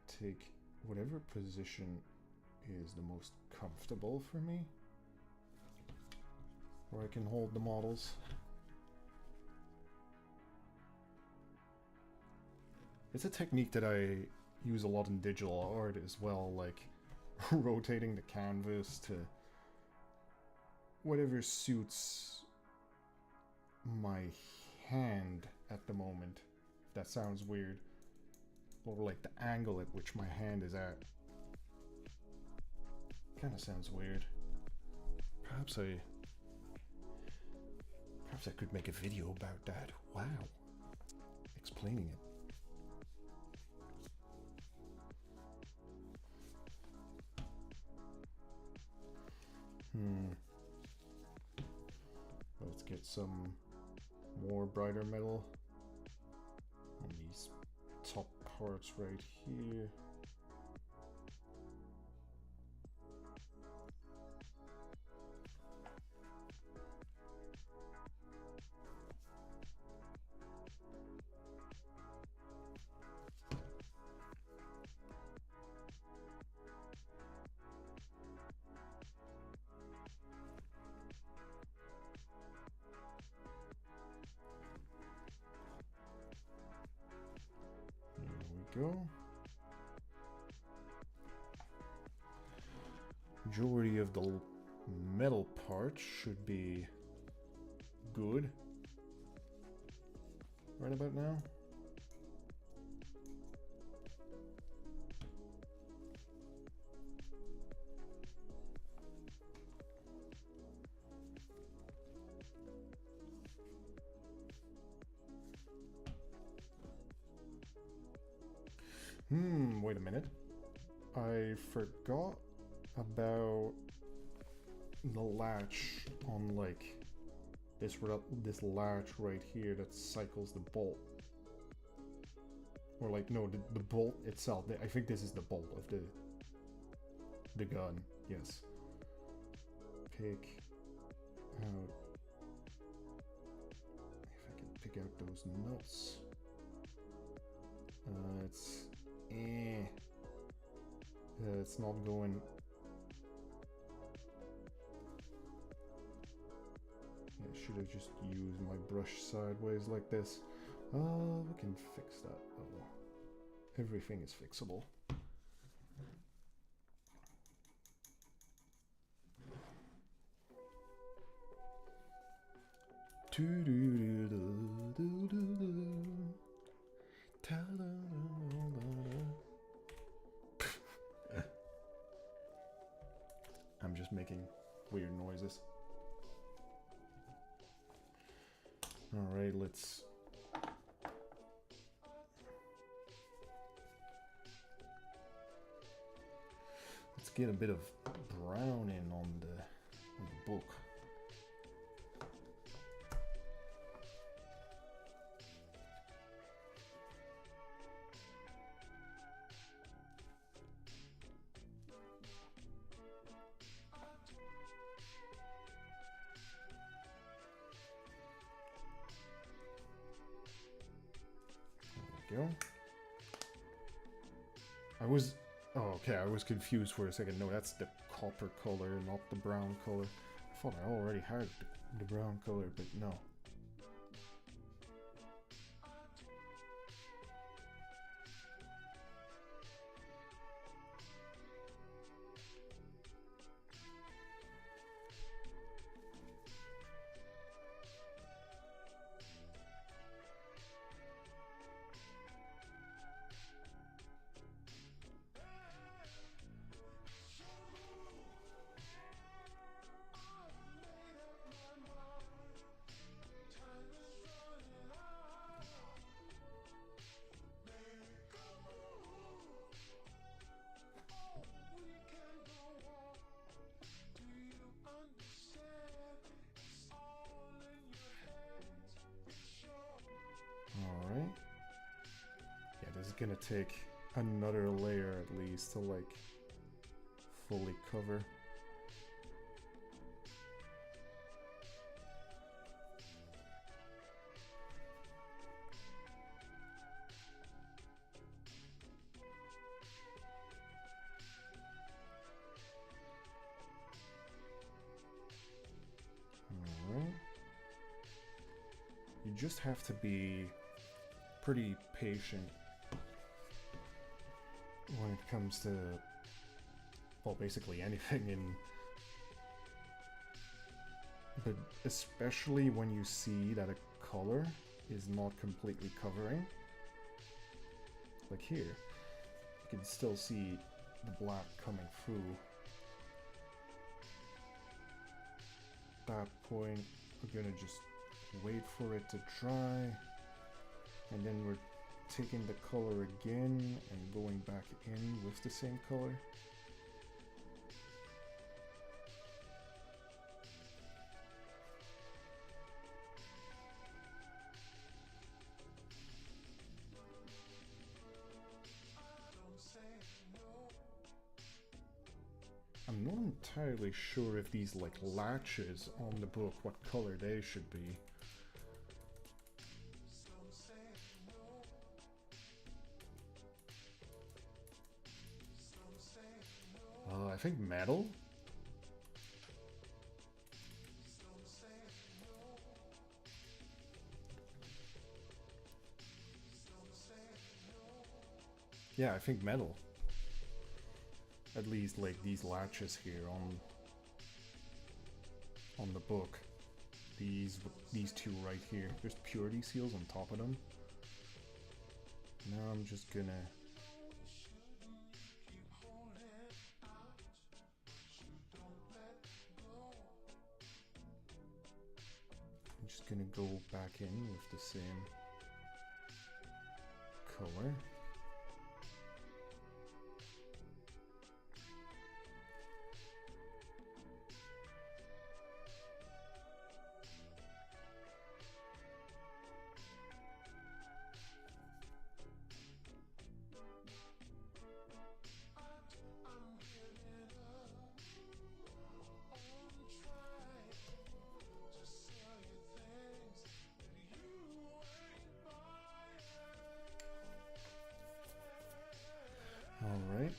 take whatever position is the most comfortable for me, where I can hold the models. It's a technique that I use a lot in digital art as well, like rotating the canvas to whatever suits my hand at the moment. If that sounds weird. Or like the angle at which my hand is at. Kind of sounds weird. Perhaps I could make a video about that. Wow. Explaining it. Let's get some more brighter metal on these top parts right here. Go. Majority of the metal parts should be good right about now. Wait a minute. I forgot about the latch on like this latch right here that cycles the bolt. Or like, no, the bolt itself. I think this is the bolt of the gun. Yes. Pick out. If I can pick out those nuts. It's not going. Yeah, I should have just used my brush sideways like this. We can fix that. Oh, everything is fixable. I'm just making weird noises. All right, let's get a bit of brown in on the book. There we go. I was confused for a second. No, that's the copper color, not the brown color. I thought I already had the brown color, but no. Alright. Yeah, this is gonna take another layer at least to like fully cover. Alright. You just have to be pretty patient when it comes to, well, basically anything but especially when you see that a color is not completely covering. Like here, you can still see the black coming through. At that point, we're gonna just wait for it to dry. And then we're taking the color again and going back in with the same color. I'm not entirely sure if these like latches on the book, what color they should be. I think metal? Yeah, I think metal. At least like these latches here on the book. These two right here. There's purity seals on top of them. Now I'm just gonna gonna go back in with the same color. All right.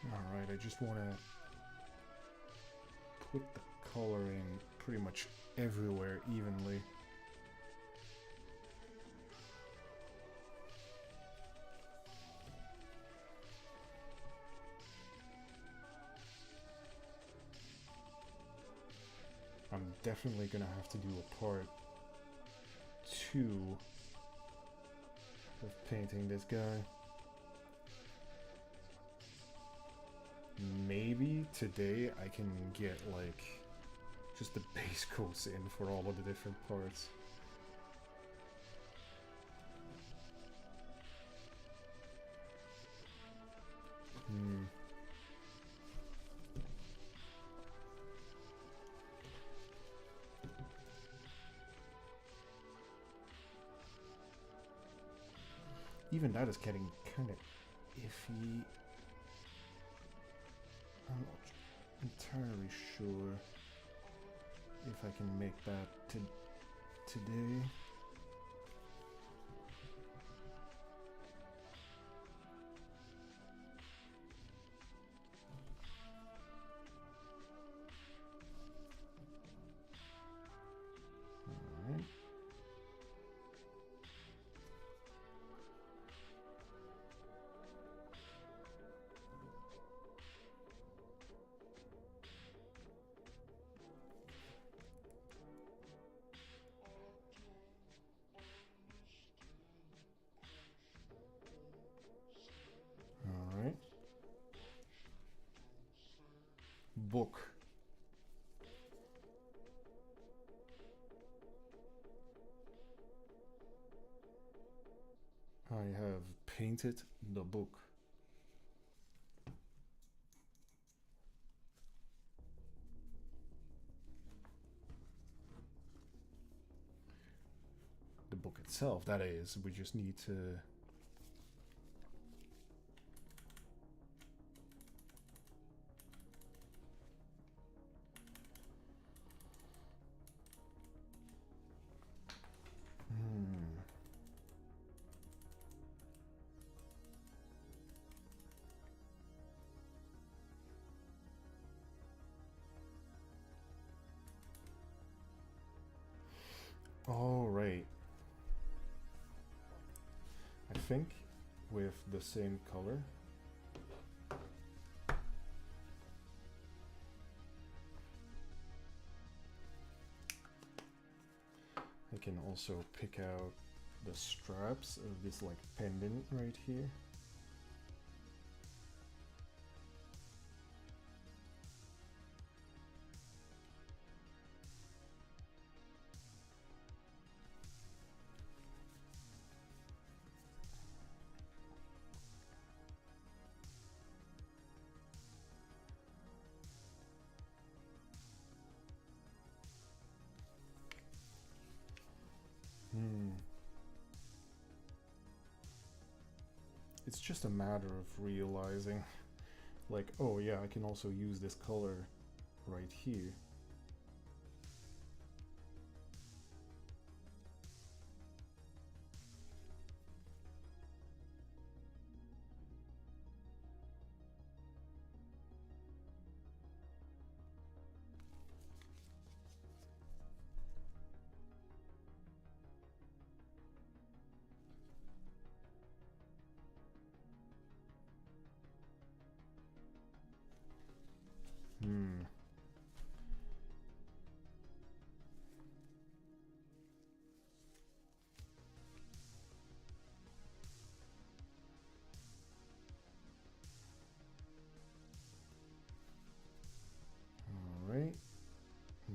Alright, I just want to put the coloring pretty much everywhere evenly. I'm definitely gonna have to do a part 2 of painting this guy. Maybe today I can get like just the base coats in for all of the different parts. Even that is getting kind of iffy. I'm not entirely sure if I can make that today. Alright. Alright. Book. I have painted the book. The book itself, that is, we just need to all right. I think with the same color, I can also pick out the straps of this like pendant right here. It's just a matter of realizing, like, oh yeah, I can also use this color right here.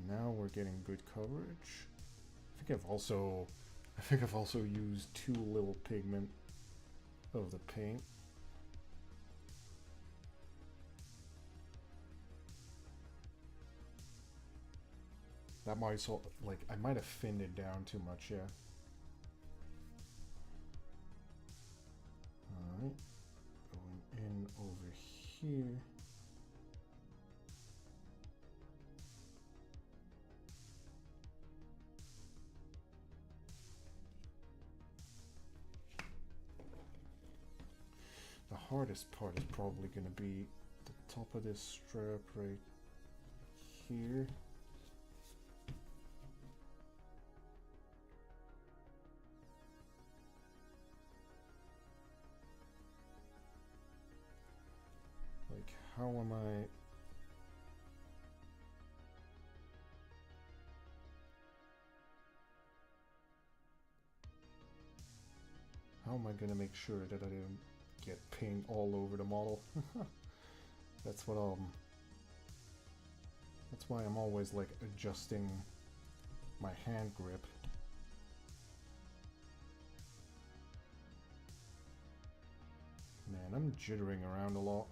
now we're getting good coverage. I think I've also used too little pigment of the paint. That might so like I might have thinned it down too much, yeah. Alright. Going in over here. The hardest part is probably going to be the top of this strap right here. Like, how am I... How am I going to make sure that I don't get paint all over the model? That's why I'm always like adjusting my hand grip. Man, I'm jittering around a lot.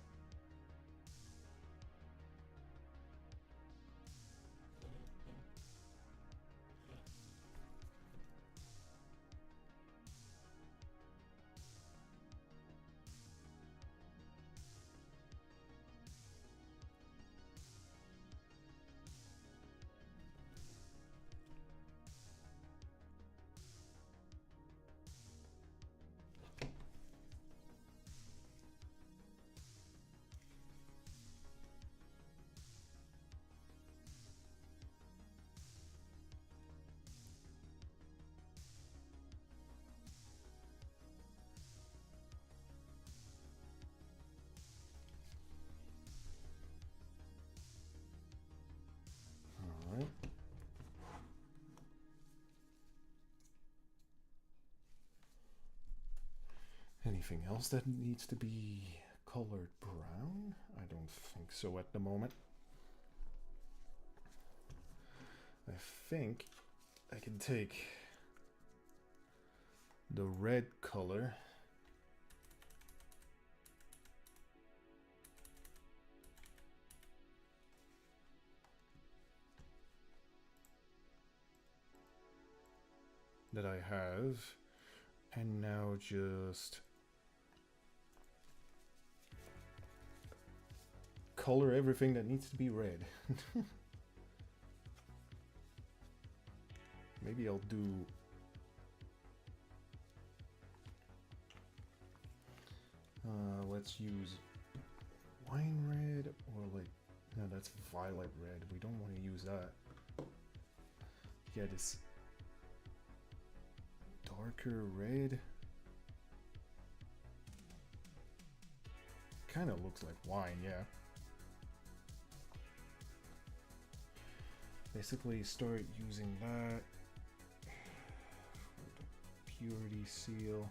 Alright. Anything else that needs to be colored brown? I don't think so at the moment. I think I can take the red color that I have and now just color everything that needs to be red. Maybe I'll do let's use wine red, or like, no, that's violet red. We don't want to use that. Yeah, this darker red kind of looks like wine, yeah. Basically start using that for the purity seal.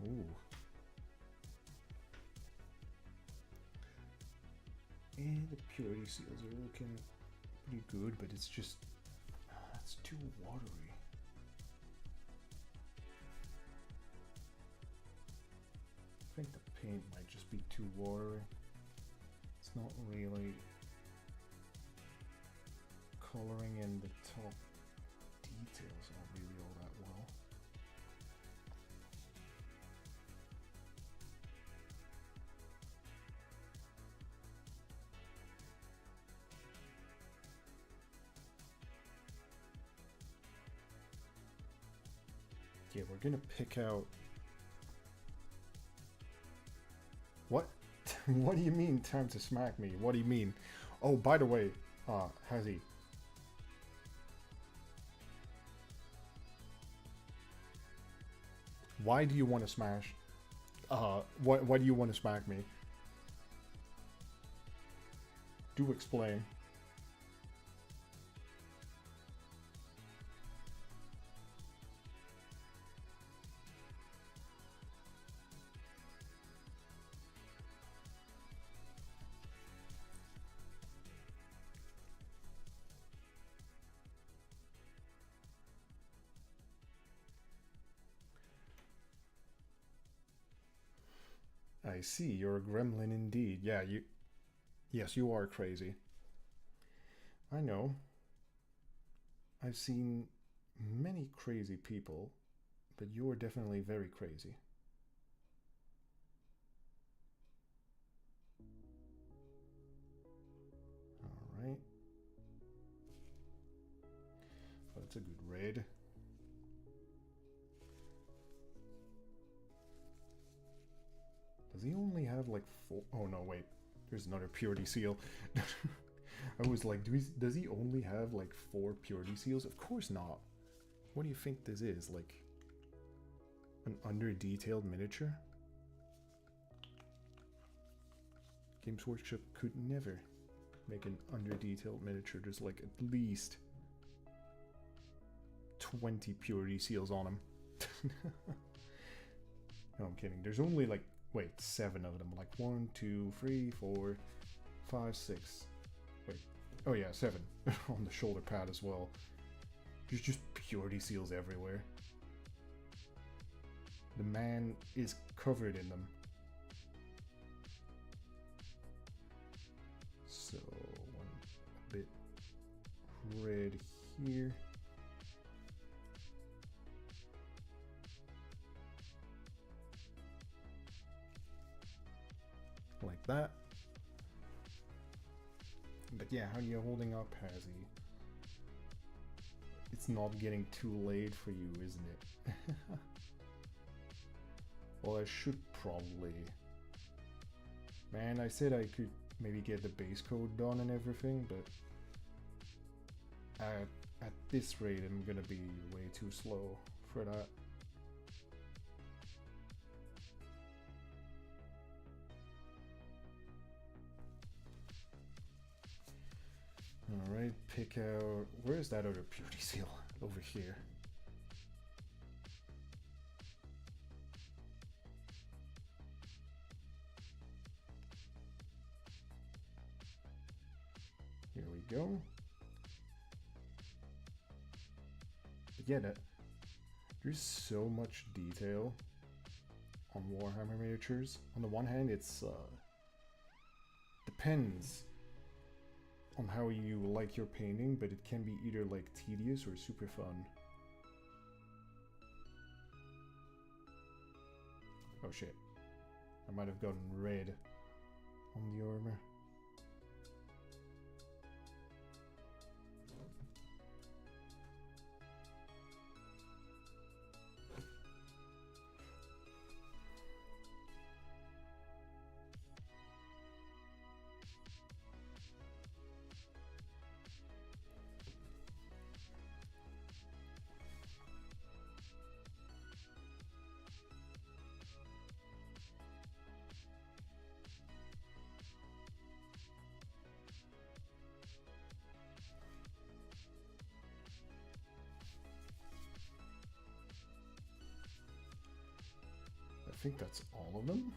Ooh. And the purity seals are looking pretty good, but it's just, it's too watery. I think the paint might just be too watery. It's not really coloring in the top details all really all that well. Yeah, we're gonna pick out... What? What do you mean, time to smack me? What do you mean? Oh, by the way, Hazy. Why do you want to smash? Why do you want to smack me? Do explain. I see, you're a gremlin indeed. Yeah, you... Yes, you are crazy. I know. I've seen many crazy people, but you're definitely very crazy. Alright. Oh, that's a good raid. Does he only have like 4? Oh no, wait. There's another purity seal. I was like, does he only have like 4 purity seals? Of course not. What do you think this is? Like an under-detailed miniature? Games Workshop could never make an under-detailed miniature. There's like at least 20 purity seals on him. No, I'm kidding. There's only like, wait, 7 of them. Like 1, 2, 3, 4, 5, 6. Wait. Oh yeah, 7 on the shoulder pad as well. There's just purity seals everywhere. The man is covered in them. So, a bit red here. Like that. But yeah, how are you holding up, Hazy? It's not getting too late for you, isn't it? Well, I should probably... Man, I said I could maybe get the base code done and everything, but... At this rate, I'm gonna be way too slow for that. Alright, pick out... Where's that other purity seal? Over here. Here we go. But yeah, there's so much detail on Warhammer miniatures. On the one hand, it's depends on how you like your painting, but it can be either like tedious or super fun. Oh shit. I might have gotten red on the armor. I think that's all of them.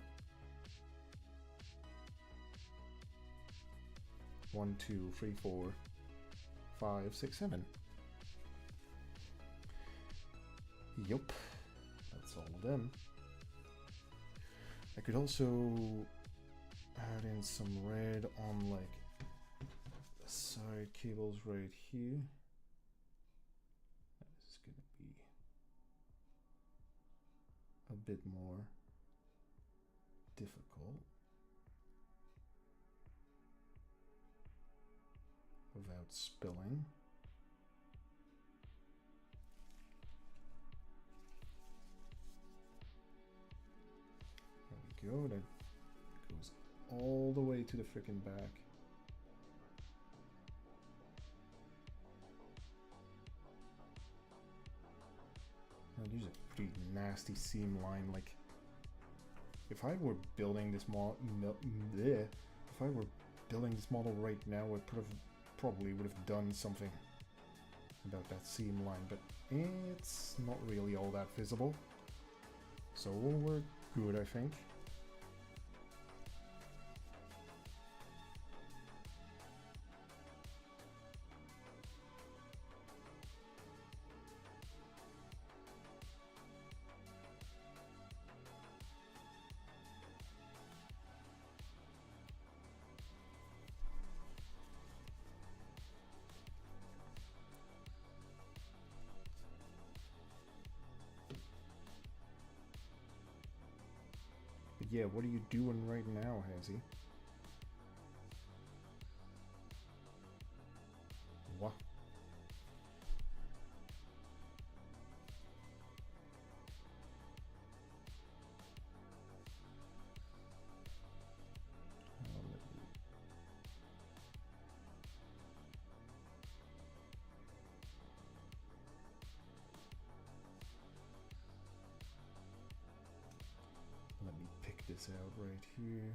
1, 2, 3, 4, 5, 6, 7. Yup, that's all of them. I could also add in some red on like the side cables right here. This is gonna be a bit more difficult without spilling. go. That goes all the way to the freaking back. Now, there's a pretty nasty seam line. Like, if I were building this model, if I were building this model right now, I probably would have done something about that seam line, but it's not really all that visible, so we're good, I think. But yeah, what are you doing right now, Hazzy? What? Let me pick this out right here.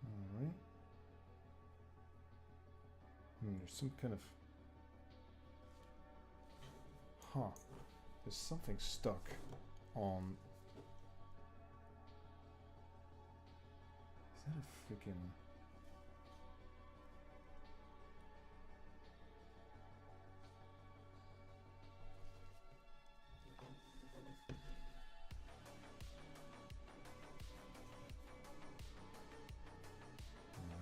Alright. There's some kind of... Huh. There's something stuck on... Is that a freaking...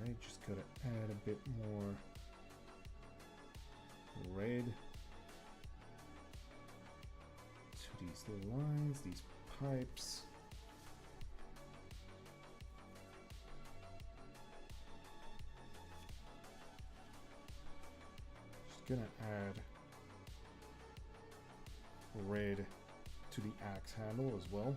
Alright, just gotta add a bit more red to these lines, these pipes. Just gonna add red to the axe handle as well.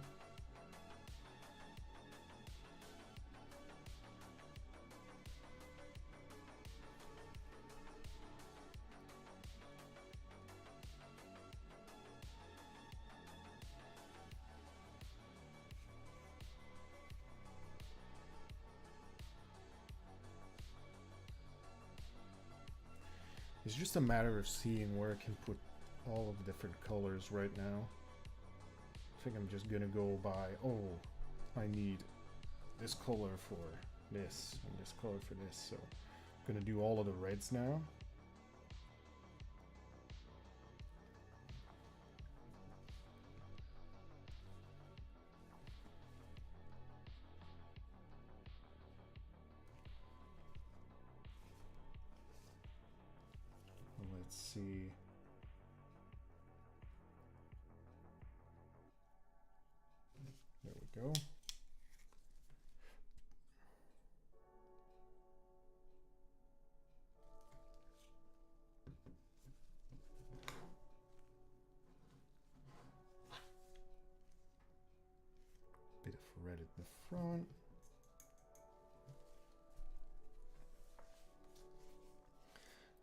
It's just a matter of seeing where I can put all of the different colors right now. I think I'm just gonna go by, oh, I need this color for this and this color for this, so I'm gonna do all of the reds now. Let's see. There we go. Bit of red at the front.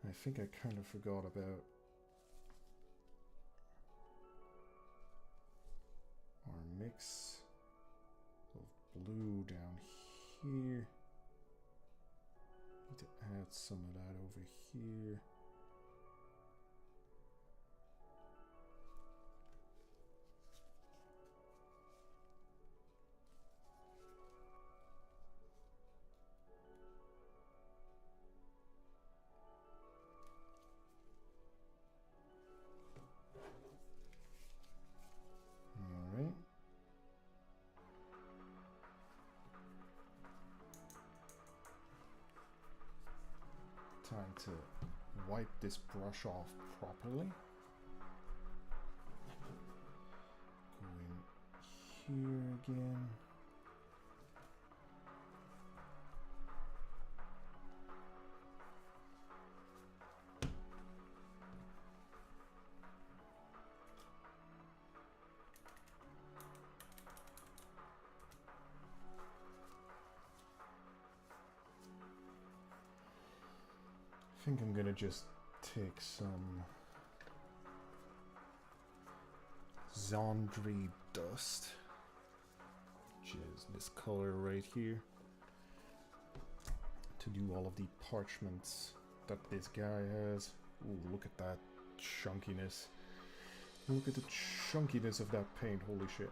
I think I kind of forgot about our mix of blue down here. Need to add some of that over here. Time to wipe this brush off properly. Go in again. I think I'm gonna just take some Zondri dust, which is this color right here, to do all of the parchments that this guy has. Ooh, look at that chunkiness. Look at the chunkiness of that paint, holy shit.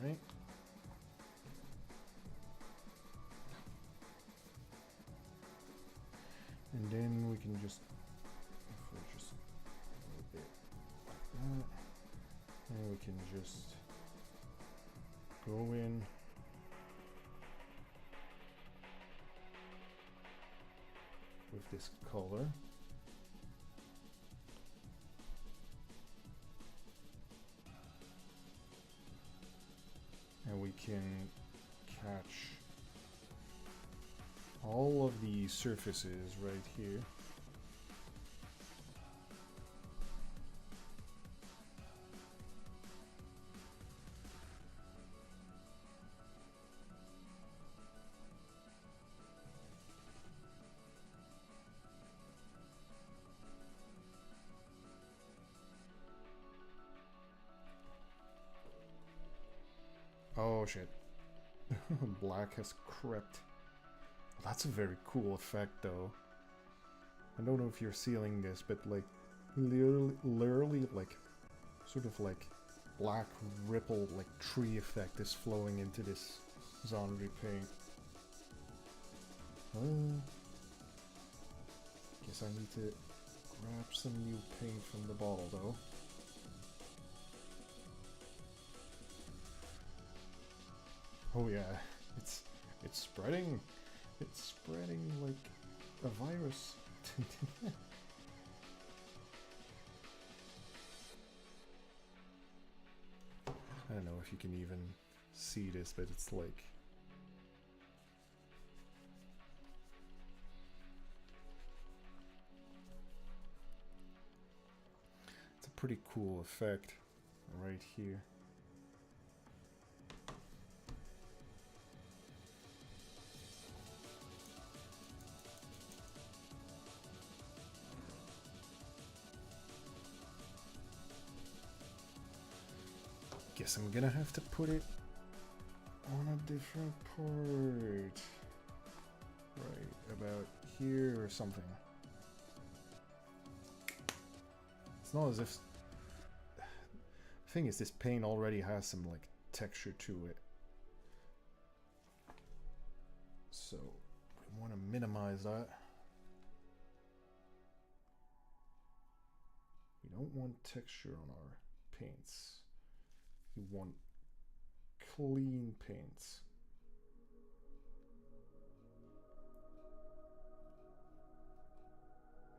Alright. And then we can just, if we just a little bit like that, and we can just go in with this color. And we can catch all of the surfaces right here. Oh shit. Black has crept. That's a very cool effect though. I don't know if you're seeing this, but like literally like sort of like black ripple like tree effect is flowing into this Zondri paint. Guess I need to grab some new paint from the bottle though. Oh yeah, it's spreading. It's spreading like a virus. I don't know if you can even see this, but it's like it's a pretty cool effect right here. Guess I'm gonna have to put it on a different part. Right about here or something. It's not as if... The thing is, this paint already has some like texture to it. So we want to minimize that. We don't want texture on our paints. We want clean paints.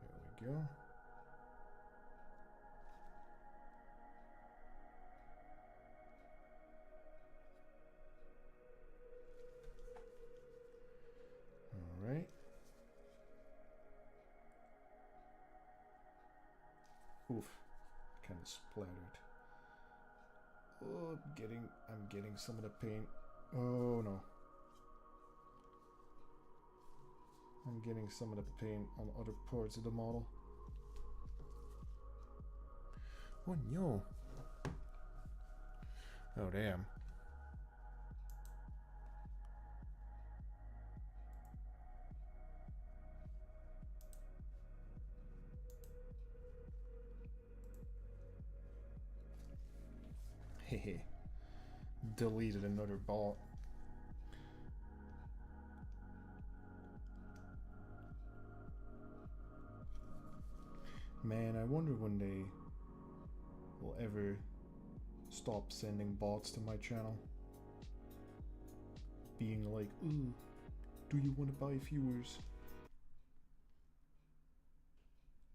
There we go. All right. Oof, kind of splattered. Oh, I'm getting some of the paint. Oh no. I'm getting some of the paint on other parts of the model. Oh no. Oh damn. Hehe. Deleted another bot. Man, I wonder when they will ever stop sending bots to my channel. Being like, ooh, do you want to buy viewers?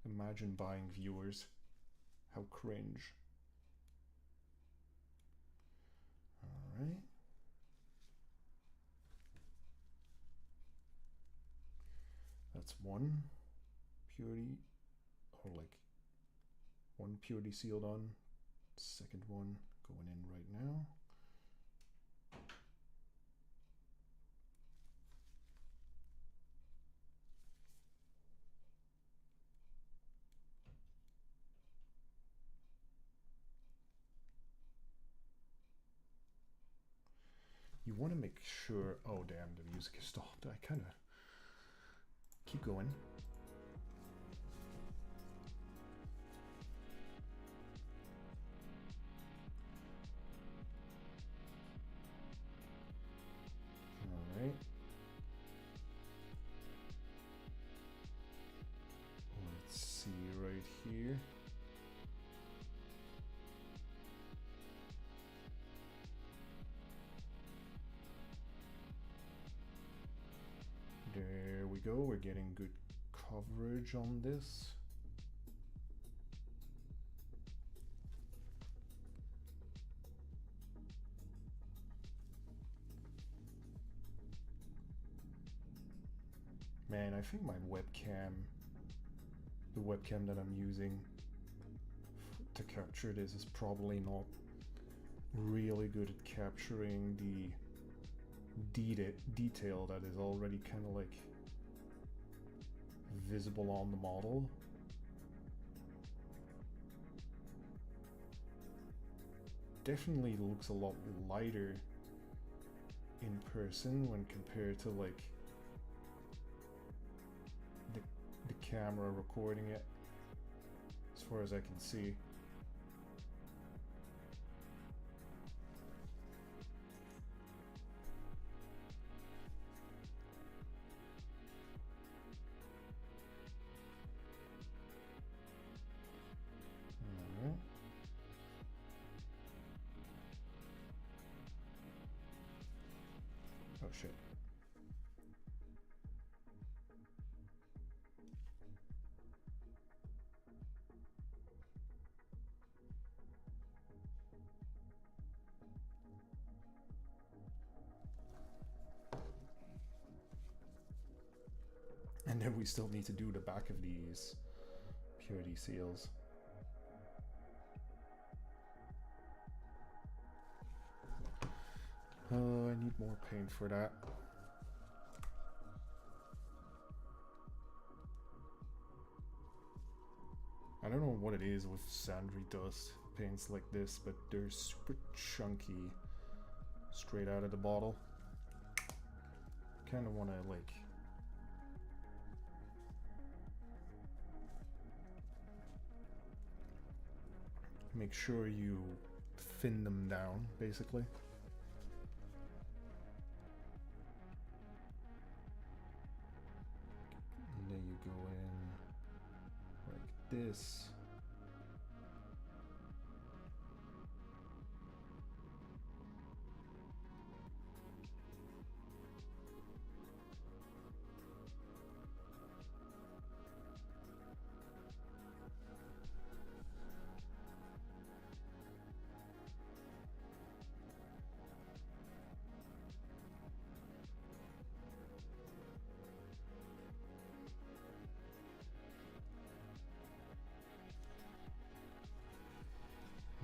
Imagine buying viewers. How cringe. Alright. That's one purity, or like one purity seal done. Second one going in right now. You want to make sure. Oh, damn, the music is stopped. I kind of keep going. All right. Let's see right here. There we go, we're getting good coverage on this. Man, I think my webcam, the webcam that I'm using to capture this is probably not really good at capturing the detail that is already kind of like visible on the model. Definitely looks a lot lighter in person when compared to like the camera recording it, as far as I can see. Oh shit. And then we still need to do the back of these purity seals. I need more paint for that. I don't know what it is with sandry dust paints like this, but they're super chunky straight out of the bottle. Kind of want to like make sure you thin them down, basically. And then you go in like this.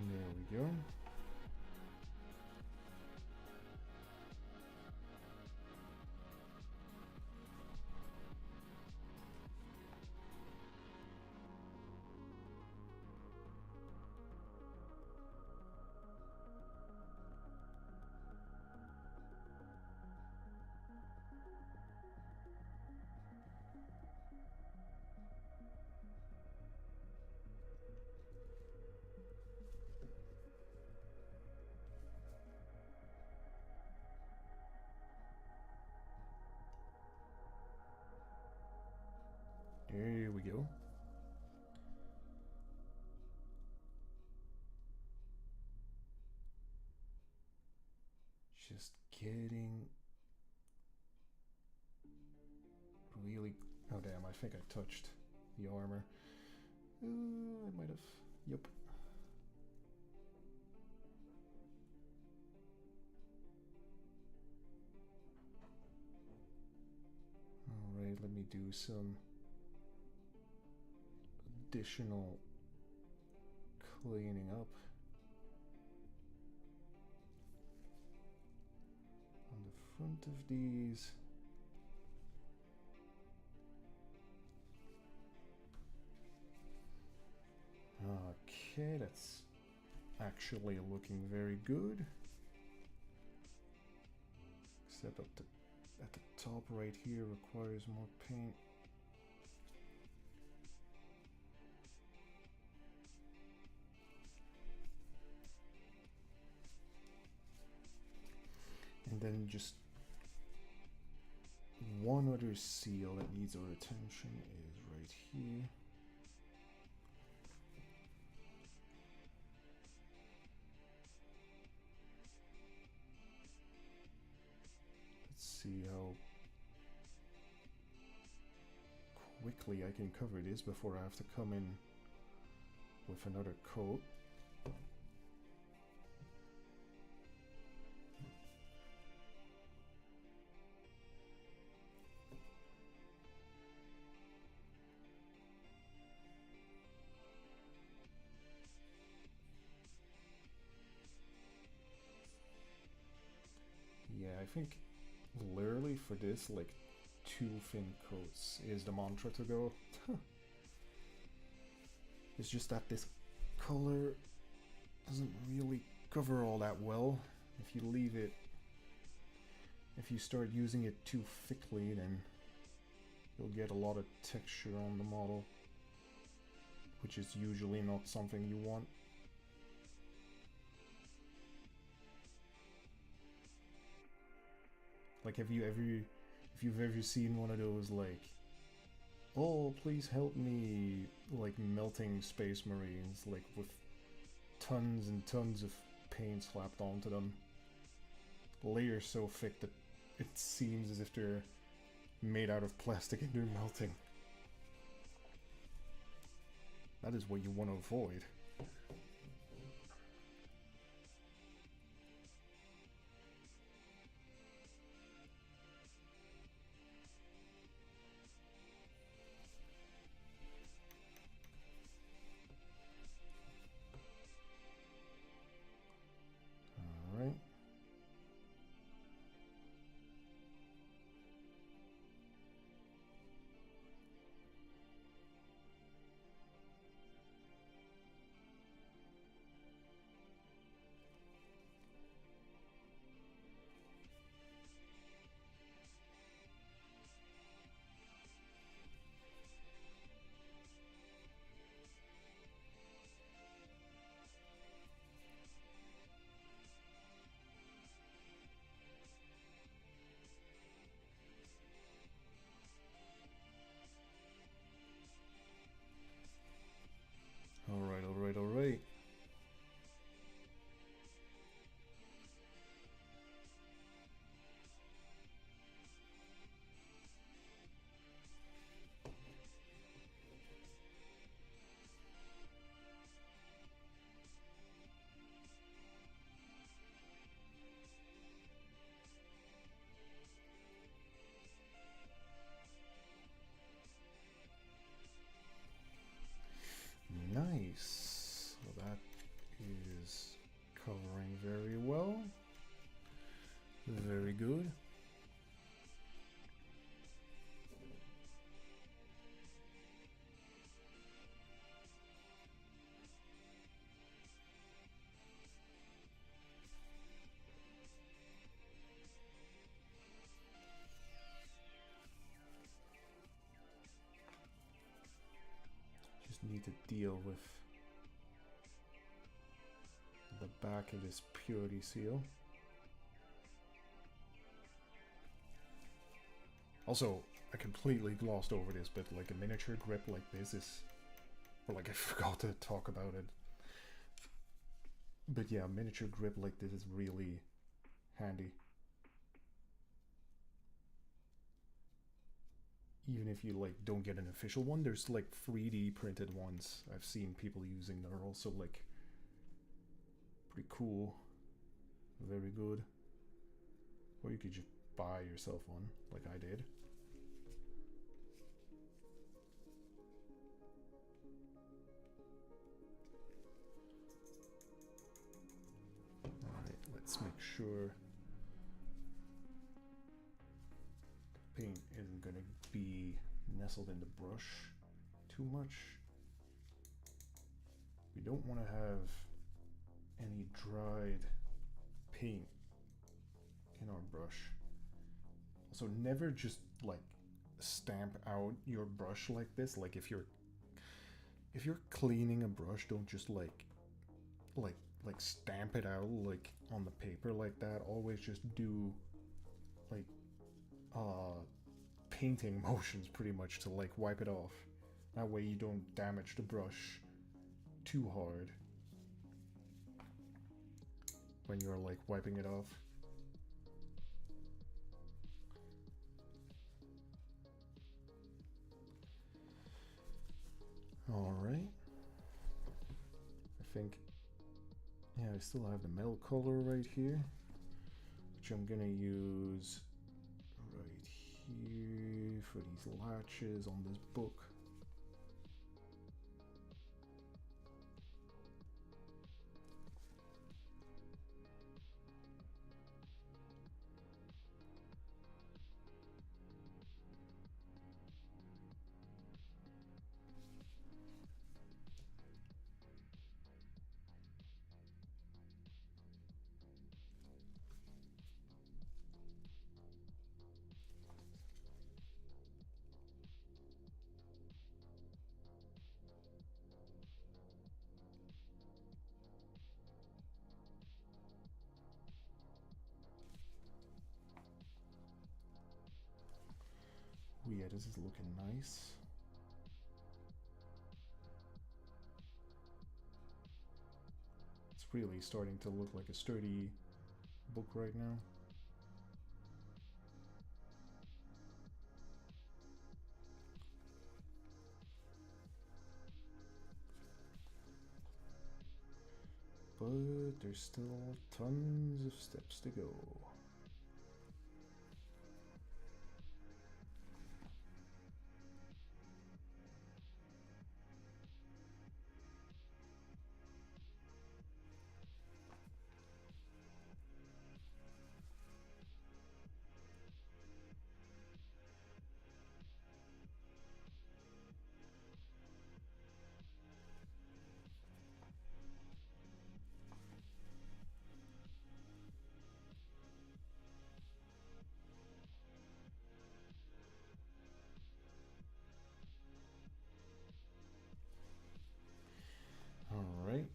There we go. There we go. Just getting really... Oh damn, I think I touched the armor. I might have. Yep. Alright, let me do some additional cleaning up on the front of these. Okay, that's actually looking very good. Except at the top right here requires more paint. And then just one other seal that needs our attention is right here. Let's see how quickly I can cover this before I have to come in with another coat. Yeah, I think literally for this, like 2 thin coats is the mantra to go. It's just that this color doesn't really cover all that well. If you leave it, if you start using it too thickly, then you'll get a lot of texture on the model, which is usually not something you want. Like, if you've ever seen one of those, like, oh, please help me, like, melting space marines, like, with tons and tons of paint slapped onto them. Layers so thick that it seems as if they're made out of plastic and they're melting. That is what you want to avoid. Alright. Alright, alright, alright. Nice. So that is covering very well. Very good. Just need to deal with the back of this purity seal. Also, I completely glossed over this, but like a miniature grip like this is, or like I forgot to talk about it. But yeah, a miniature grip like this is really handy. even if you like don't get an official one, there's like 3D printed ones I've seen people using that are also like pretty cool, very good. Or you could just buy yourself one, like I did. Alright, let's make sure the paint isn't gonna be nestled in the brush too much. We don't want to have any dried paint in our brush. Also, never just like stamp out your brush like this. Like if you're cleaning a brush, don't just like stamp it out like on the paper like that. Always just do like painting motions pretty much to like wipe it off. That way you don't damage the brush too hard when you're like wiping it off. All right. I think, yeah, I still have the metal color right here, which I'm gonna use right here for these latches on this book. Oh yeah, this is looking nice. It's really starting to look like a sturdy book right now. But there's still tons of steps to go. All right.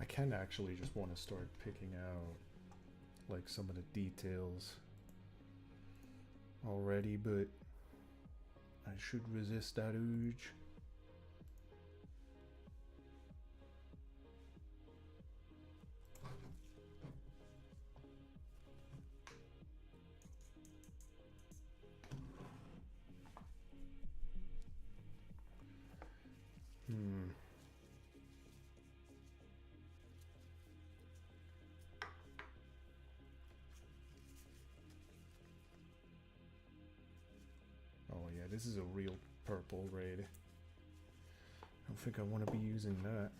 I can actually just want to start picking out like some of the details already, but I should resist that urge. Oh yeah, this is a real purple raid. I don't think I want to be using that.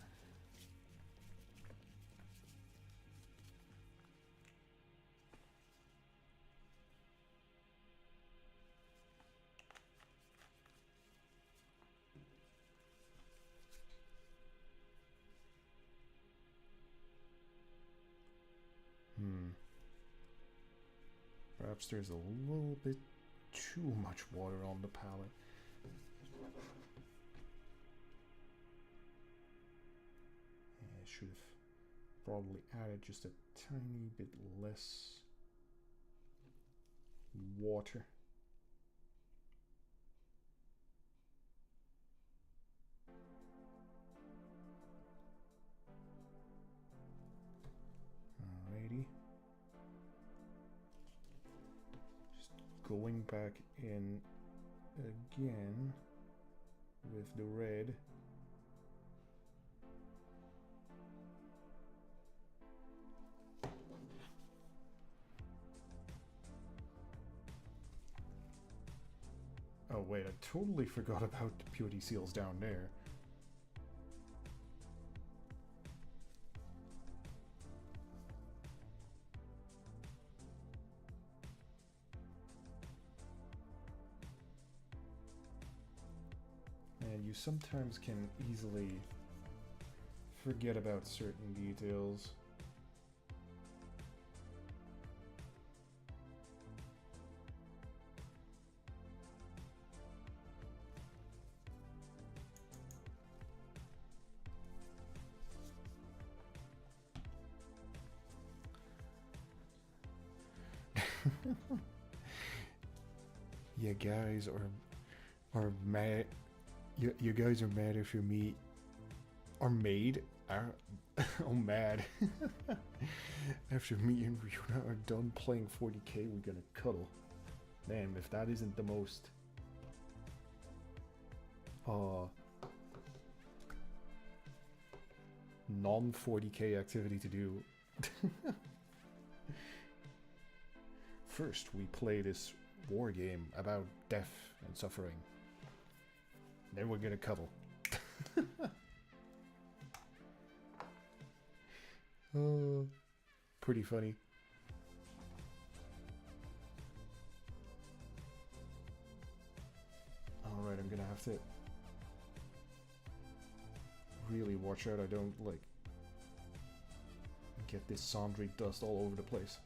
Perhaps there's a little bit too much water on the palette. Yeah, I should have probably added just a tiny bit less water. Alrighty. Just going back in again with the red. Oh wait, I totally forgot about the purity seals down there. And you sometimes can easily forget about certain details. You guys are mad. You guys are mad if your meat are made. Oh, mad. After me and Ryuna are done playing 40k, we're gonna cuddle. Damn, if that isn't the most non-40k activity to do. First, we play this war game about death and suffering. Then we're gonna cuddle. Pretty funny. Alright, I'm gonna have to really watch out I don't, like, get this Sandry dust all over the place.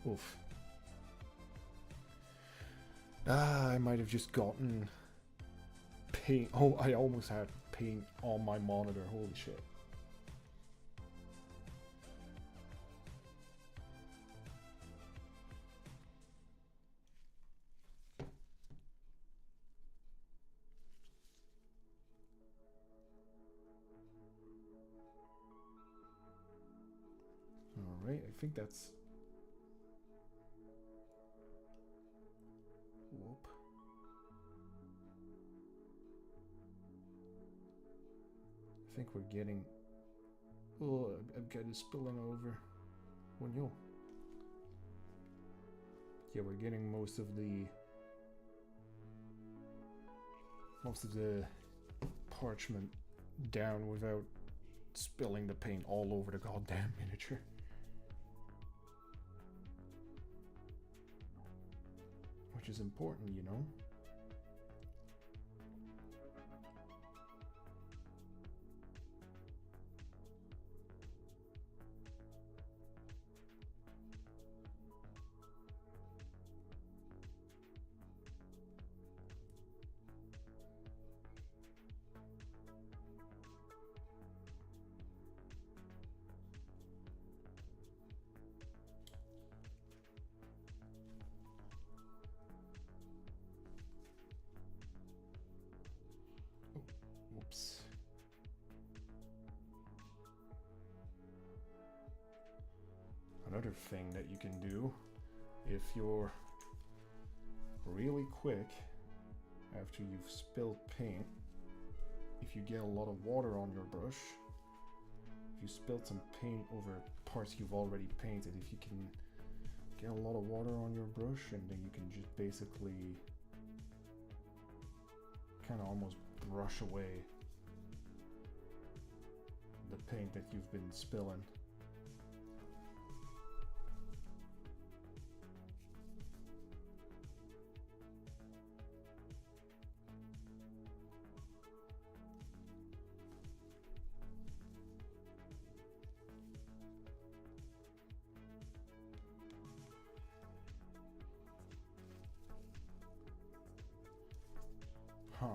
Oof. Ah, I might have just gotten paint. Oh, I almost had paint on my monitor. Holy shit. Alright, I think that's... Whoop. I think we're getting... Oh, I've got it spilling over. Oh no. Yeah, we're getting most of the parchment down without spilling the paint all over the goddamn miniature. Which is important, you know? Whoops. Another thing that you can do, if you're really quick after you've spilled paint, if you get a lot of water on your brush, if you spilled some paint over parts you've already painted, if you can get a lot of water on your brush, and then you can just basically kind of almost brush away the paint that you've been spilling. Huh.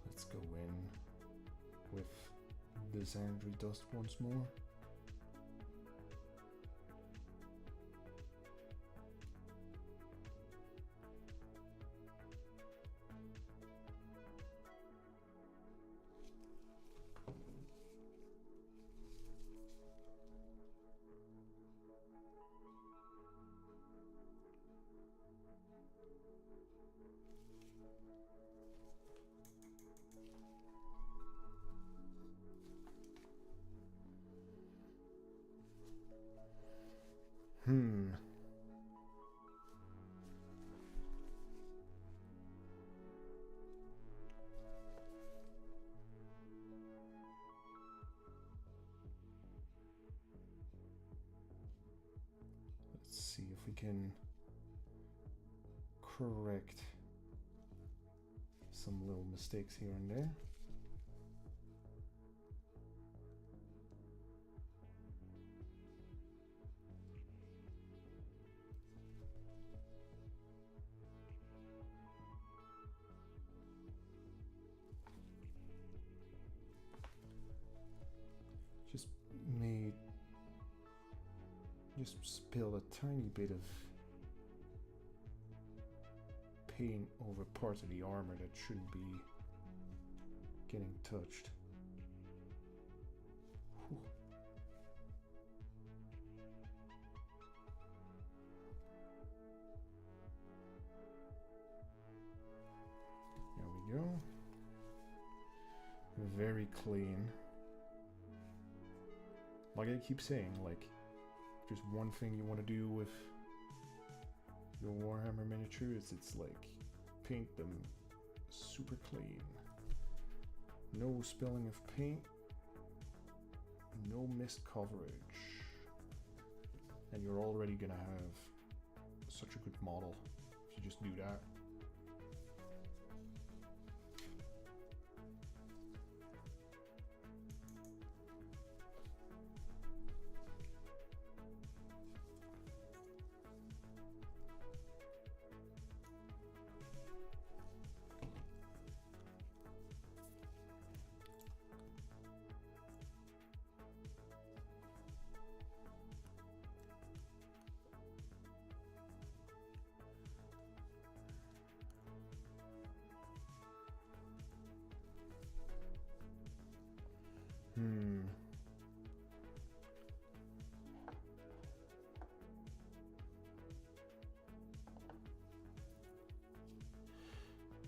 Let's go in with this angry dust once more. Let's see if we can correct some little mistakes here and there. Just spill a tiny bit of paint over parts of the armor that shouldn't be getting touched. Whew. There we go. Very clean. Like I keep saying, like, just one thing you want to do with your Warhammer miniatures, it's like paint them super clean. No spilling of paint, no mist coverage, and you're already gonna have such a good model if you just do that.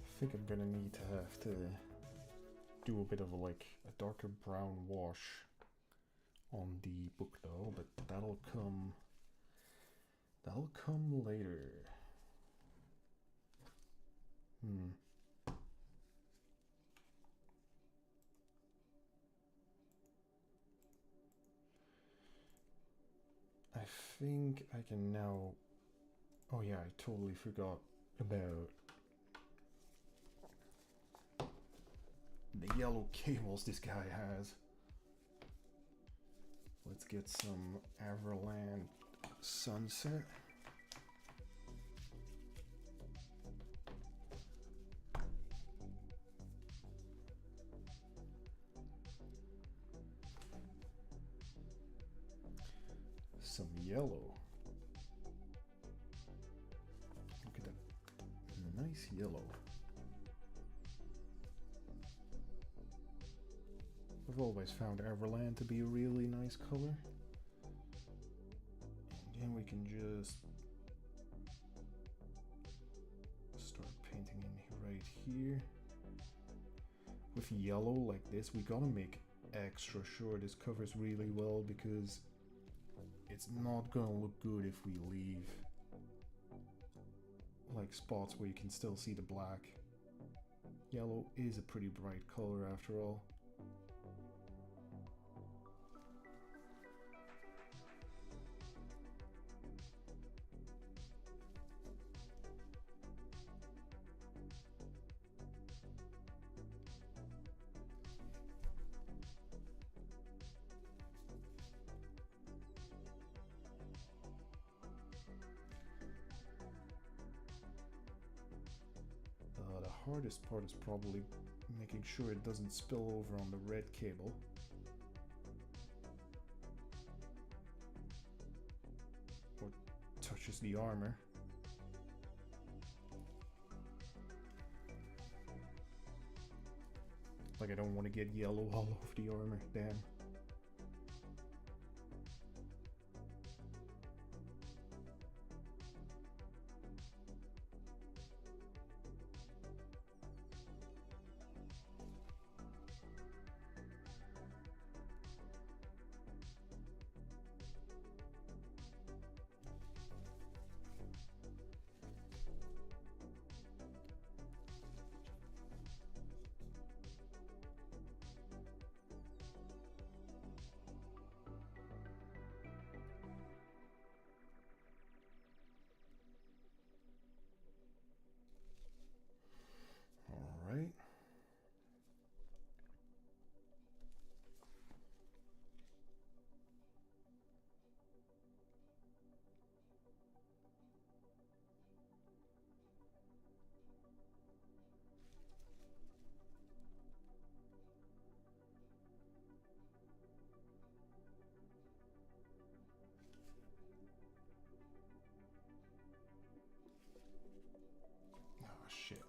I think I'm gonna need to do a bit of a darker brown wash on the book though, but that'll come later. I think I can now. Oh yeah, I totally forgot about the yellow cables this guy has. Let's get some Everland Sunset. Some yellow. Look at that nice yellow. I've always found Everland to be a really nice color. And then we can just start painting in right here. With yellow like this, we gotta make extra sure this covers really well, because it's not gonna look good if we leave like spots where you can still see the black. Yellow is a pretty bright color after all. The hardest part is probably making sure it doesn't spill over on the red cable. Or touches the armor. Like, I don't want to get yellow all over the armor, damn. Alright. Oh shit.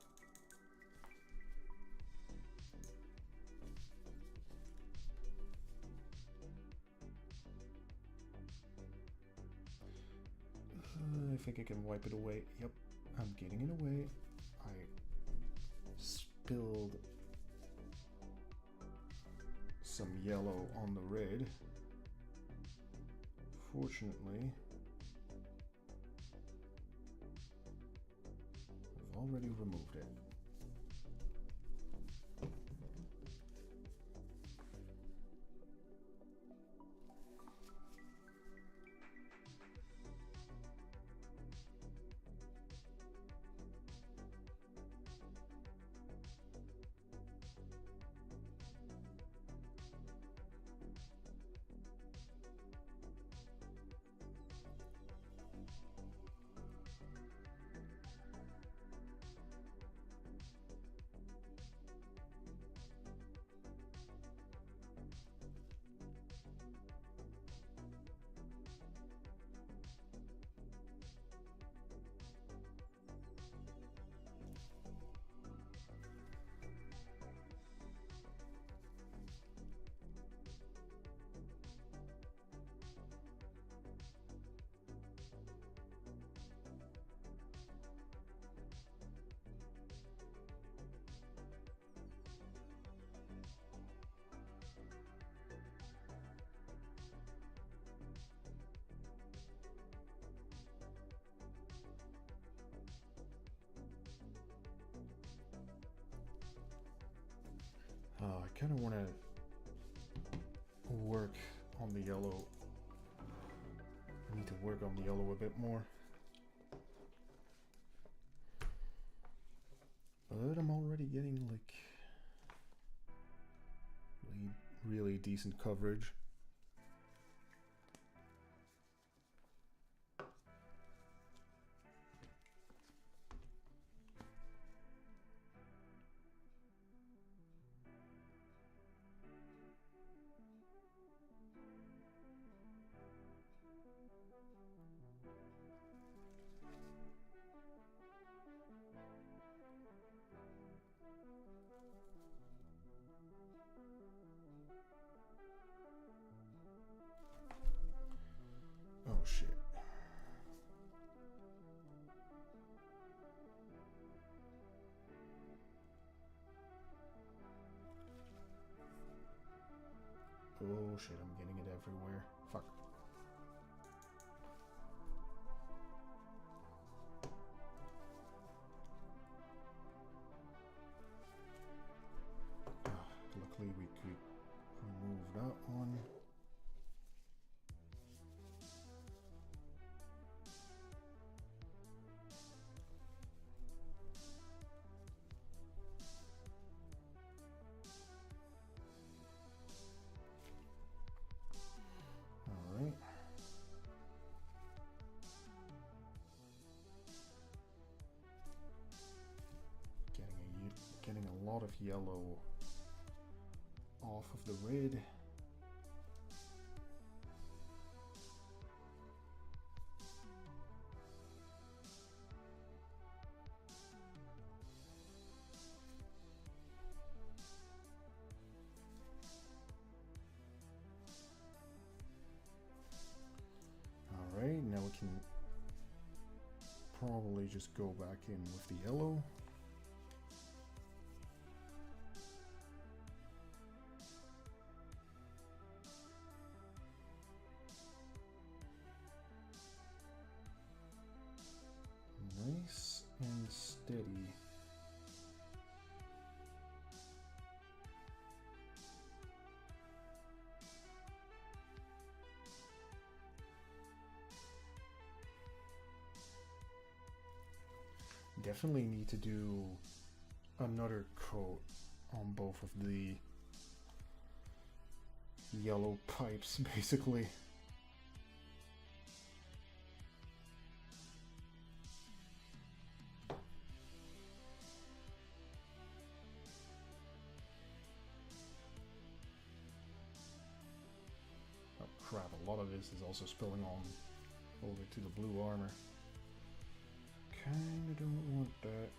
I think I can wipe it away. Yep, I'm getting it away. I spilled some yellow on the red. Fortunately, I've already removed it. I kind of want to work on the yellow. I need to work on the yellow a bit more. But I'm already getting like really decent coverage. Oh shit, I'm getting it everywhere. Fuck. Luckily we could remove that one. Alright. Getting a lot of yellow off of the red. Alright, now we can probably just go back in with the yellow. Nice and steady. Definitely need to do another coat on both of the yellow pipes, basically. Oh crap, a lot of this is also spilling on over to the blue armor. Kinda don't want that.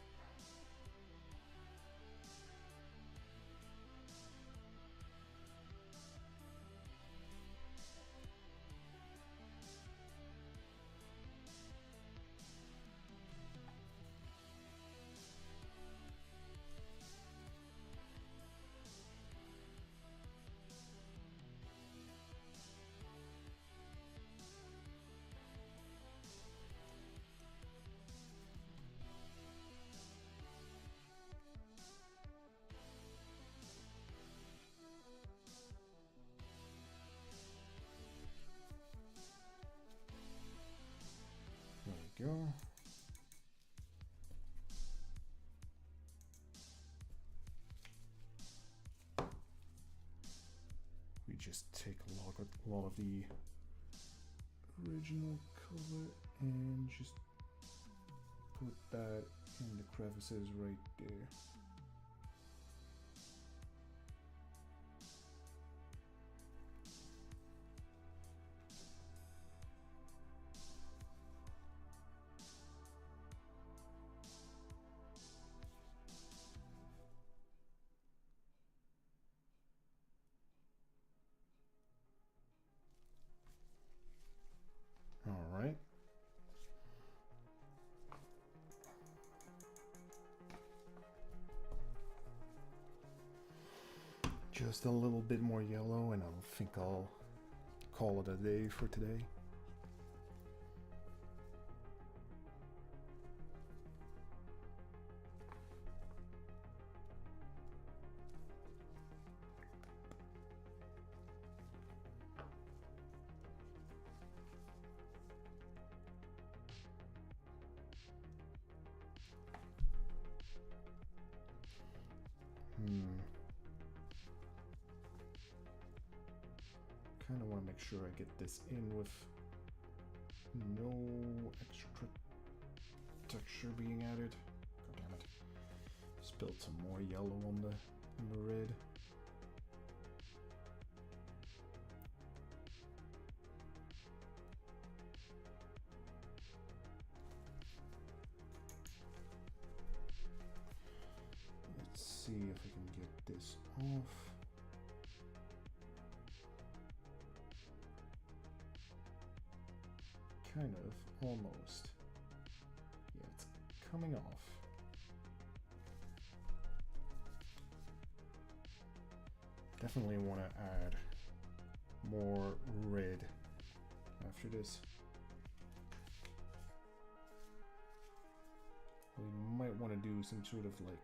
There we go. We just take a lot of the original color and just put that in the crevices right there. All right. Just a little bit more yellow and I think I'll call it a day for today. Kind of want to make sure I get this in with no extra texture being added. God damn it. Spilled some more yellow on the red. Let's see if I can get this off. Kind of, almost. Yeah, it's coming off. Definitely want to add more red after this. We might want to do some sort of like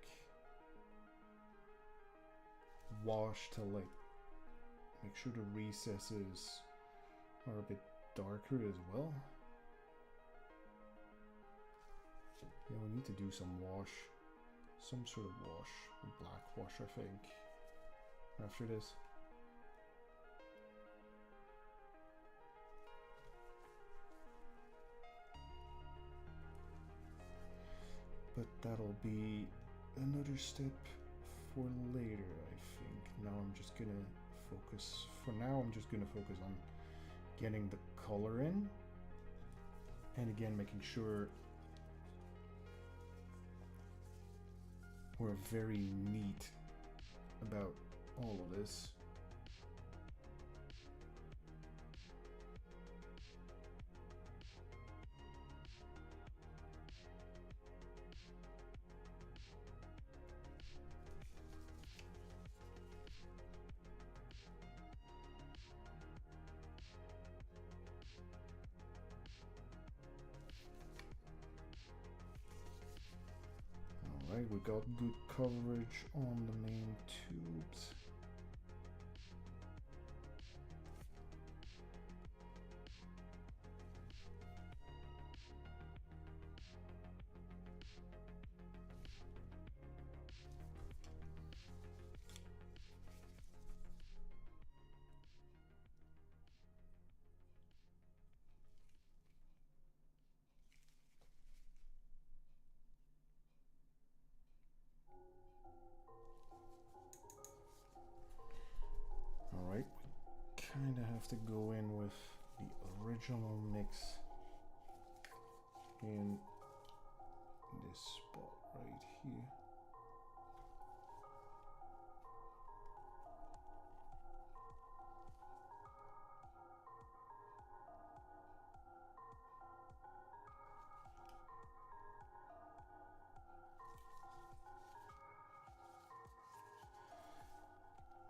wash to like make sure the recesses are a bit darker as well. Yeah, we need to do some wash, some sort of wash, black wash I think, after this. But that'll be another step for later, I think. Now I'm just gonna focus, for now I'm just gonna focus on getting the color in. And again, making sure we're very neat about all of this. Alright, we got good coverage on the main tubes. Alright, we kind of have to go in with the original mix in this spot right here.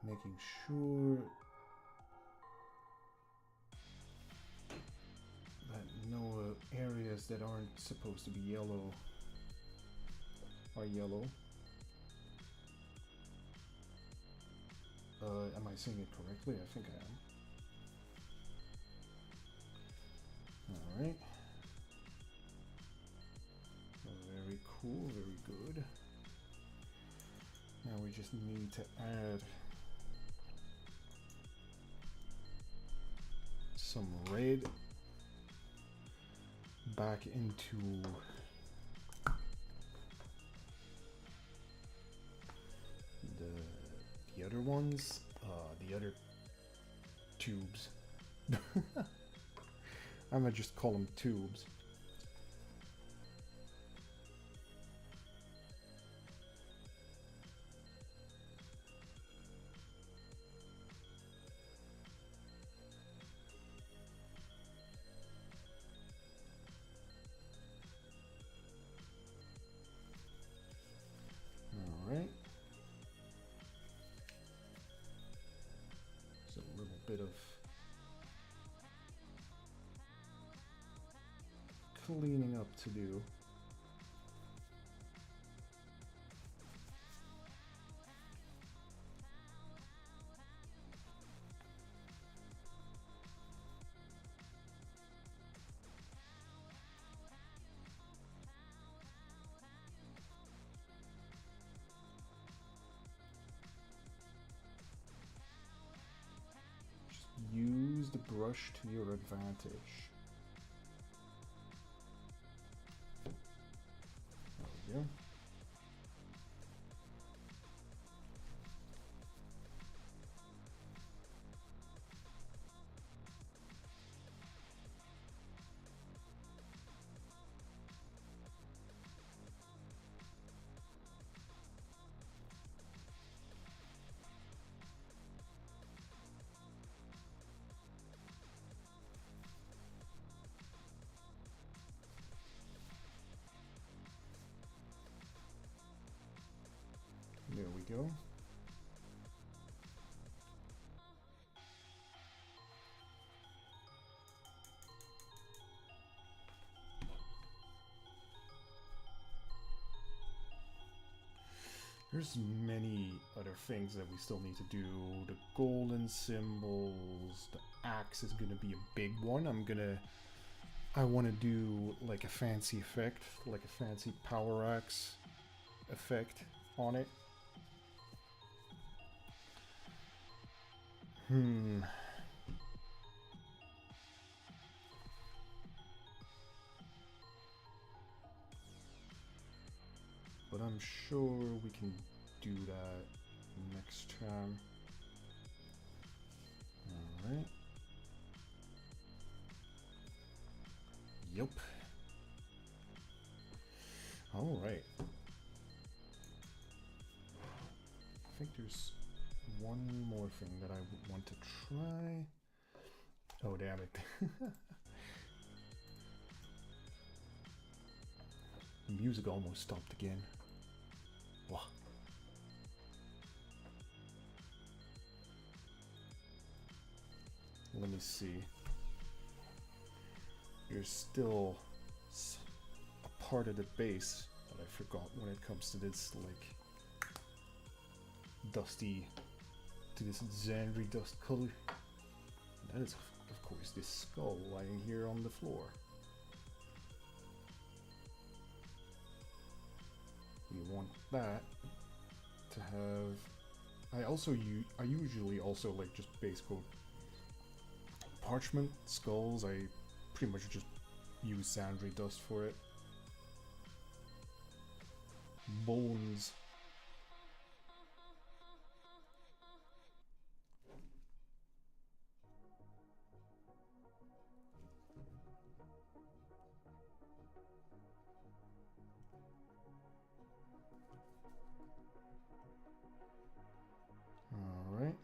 Making sure that no areas that aren't supposed to be yellow are yellow. Am I saying it correctly? I think I am. Alright. Very cool, very good. Now we just need to add some red back into the other ones, the other tubes. I'm gonna just call them tubes. Alright. There's a little bit of cleaning up to do. Use the brush to your advantage. There we go. There we go. there's many other things that we still need to do. The golden symbols, the axe is gonna be a big one. I want to do like a fancy effect, like a fancy power axe effect on it. But I'm sure we can do that next time. Alright. Yep. Alright. I think there's one more thing that I would want to try. Oh, damn it. The music almost stopped again. Wow. Let me see. There's still a part of the base that I forgot when it comes to this, like, dusty, to this Xandri dust color. And that is, of course, this skull lying here on the floor. We want that to have. I usually also like just base coat parchment skulls. I pretty much just use Xandri dust for it. Bones. All right.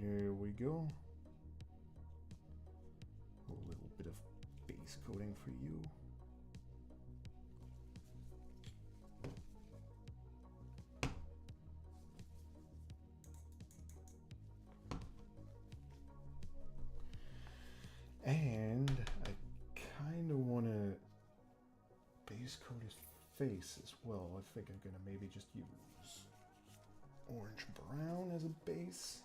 There we go. A little bit of base coating for you. And I kind of want to base coat his face as well. I think I'm gonna maybe just use orange brown as a base.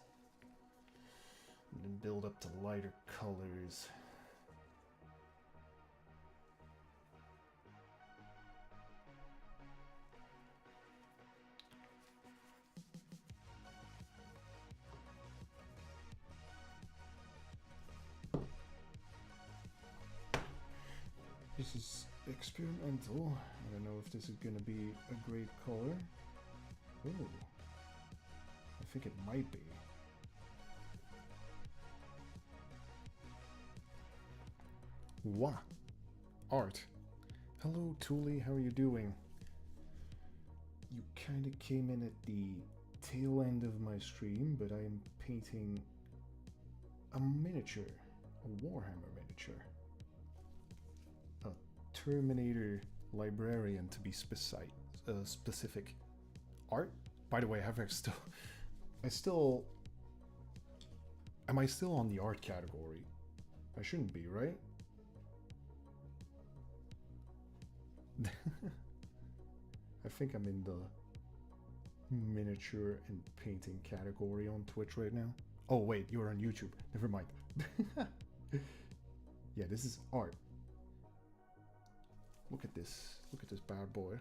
And then build up to lighter colors. This is experimental. I don't know if this is gonna be a great color. Oh, I think it might be. Wow. Art. Hello, Thule, how are you doing? You kind of came in at the tail end of my stream, but I am painting a miniature, a Warhammer miniature. A Terminator librarian, to be specific. Art? By the way, am I still on the art category? I shouldn't be, right? I think I'm in the miniature and painting category on Twitch right now. Oh wait, you're on YouTube. Never mind. Yeah, this is art. Look at this. Look at this bad boy.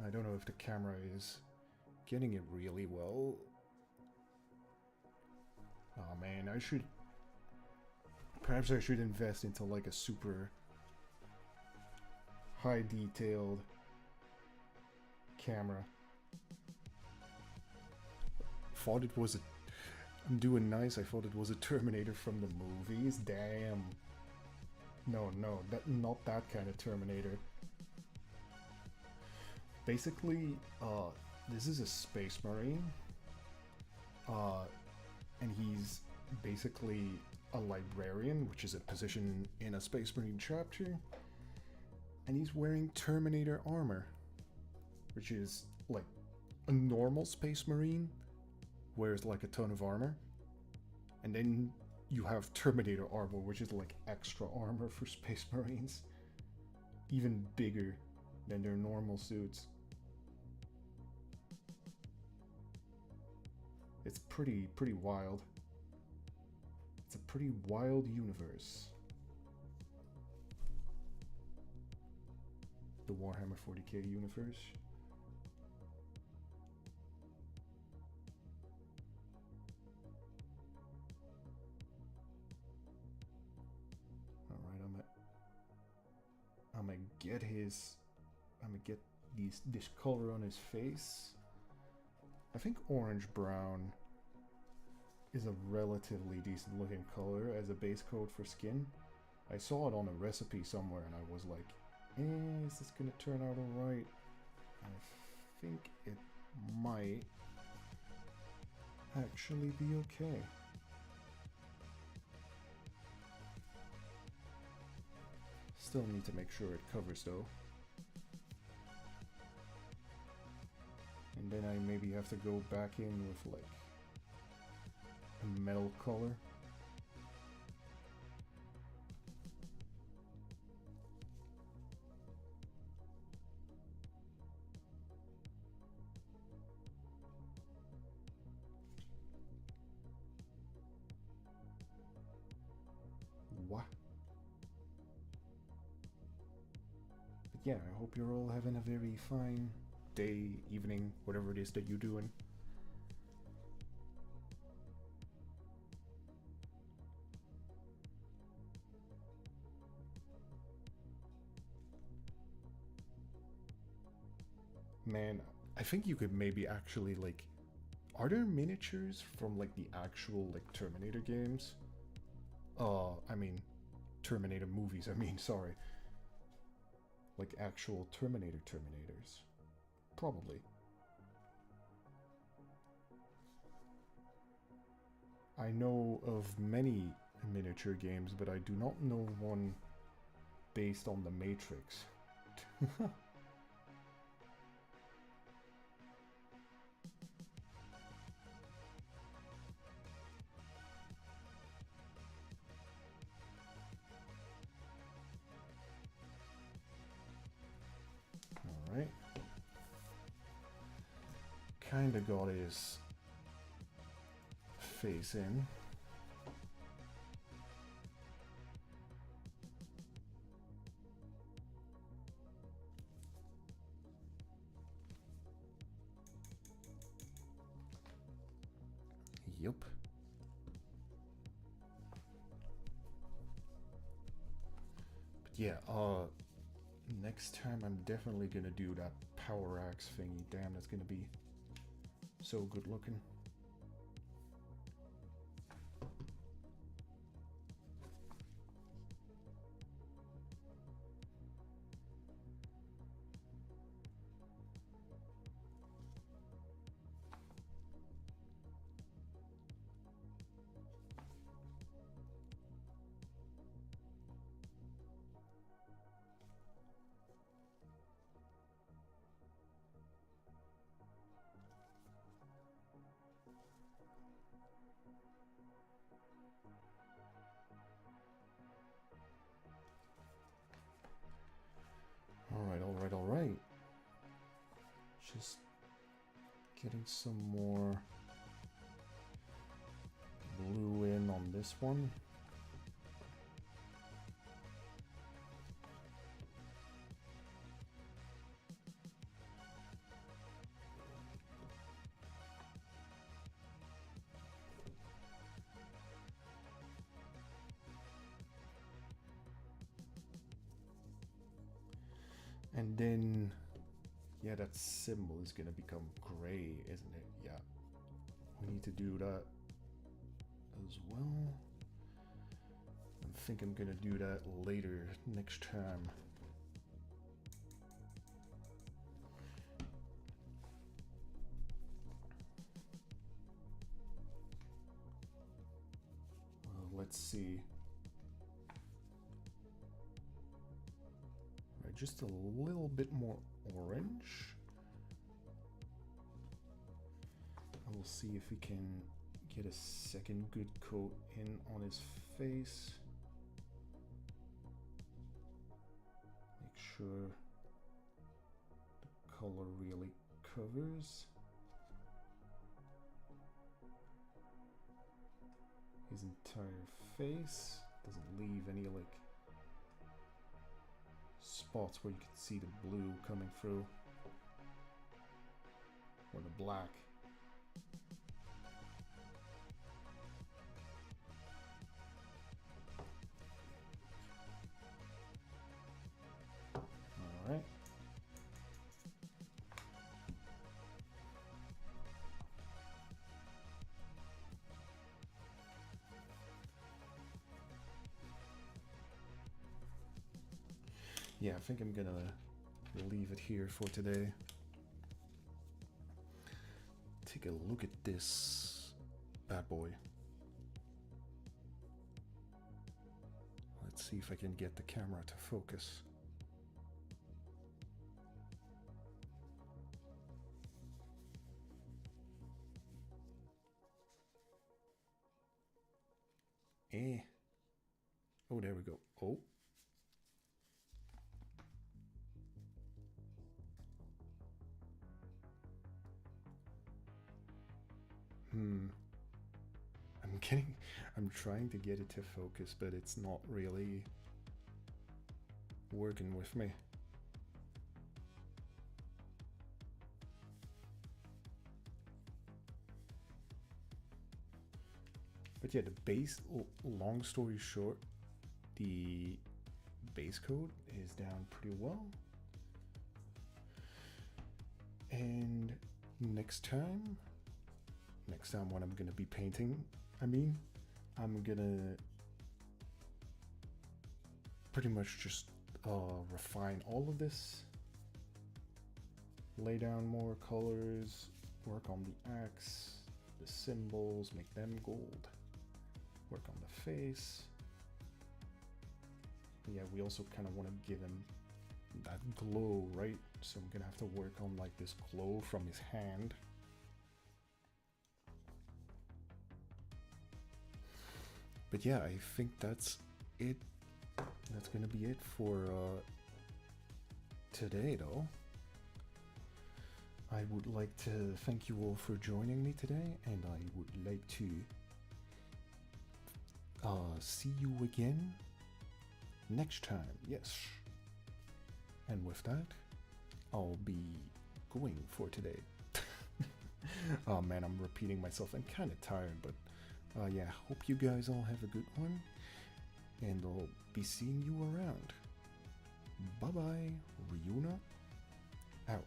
I don't know if the camera is getting it really well. Oh man, perhaps I should invest into like a super high detailed camera. Thought it was I'm doing nice. I thought it was a Terminator from the movies. Damn. No, no, not that kind of Terminator. Basically, this is a space marine, uh, and he's basically a librarian, which is a position in a space marine chapter, and he's wearing Terminator armor, which is like a normal space marine wears like a ton of armor, and then you have Terminator armor, which is like extra armor for space marines, even bigger than their normal suits. It's pretty wild. It's a pretty wild universe. The Warhammer 40k universe. Alright, I'm gonna get this color on his face. I think orange brown is a relatively decent looking color as a base coat for skin. I saw it on a recipe somewhere and I was like, is this gonna turn out alright? I think it might actually be okay. Still need to make sure it covers though. And then I maybe have to go back in with like a metal color. What? But yeah, I hope you're all having a very fine day, evening, whatever it is that you're doing. Man, I think you could maybe actually like, are there miniatures from like the actual like Terminator games? I mean, Terminator movies, I mean, sorry. Like actual Terminators. Probably. I know of many miniature games, but I do not know one based on the Matrix. Alright. Kinda got his face in. Yup. But yeah, next time I'm definitely gonna do that power axe thingy. Damn, that's gonna be so good looking. Alright. Just getting some more blue in on this one. And then, yeah, that symbol is gonna become gray, isn't it? Yeah, we need to do that as well. And think I'm gonna do that later, next time. Let's see. Right, just a little bit more orange. And we'll see if we can get a second good coat in on his face. Make sure the color really covers his entire face, doesn't leave any like spots where you can see the blue coming through or the black. All right. Yeah, I think I'm gonna leave it here for today. Take a look at this bad boy. Let's see if I can get the camera to focus. Oh, there we go. Oh. I'm trying to get it to focus, but it's not really working with me. But yeah, the base, long story short, the base coat is down pretty well. And next time when I'm gonna be painting, I'm gonna pretty much just refine all of this, lay down more colors, work on the axe, the symbols, make them gold, work on the face. Yeah, we also kind of want to give him that glow, right? So I'm gonna have to work on like this glow from his hand. But yeah, I think that's it. That's gonna be it for today, though. I would like to thank you all for joining me today, and I would like to see you again next time. Yes. And with that, I'll be going for today. Oh man, I'm repeating myself. I'm kind of tired, but yeah, hope you guys all have a good one, and I'll be seeing you around. Bye bye, Ryuna out.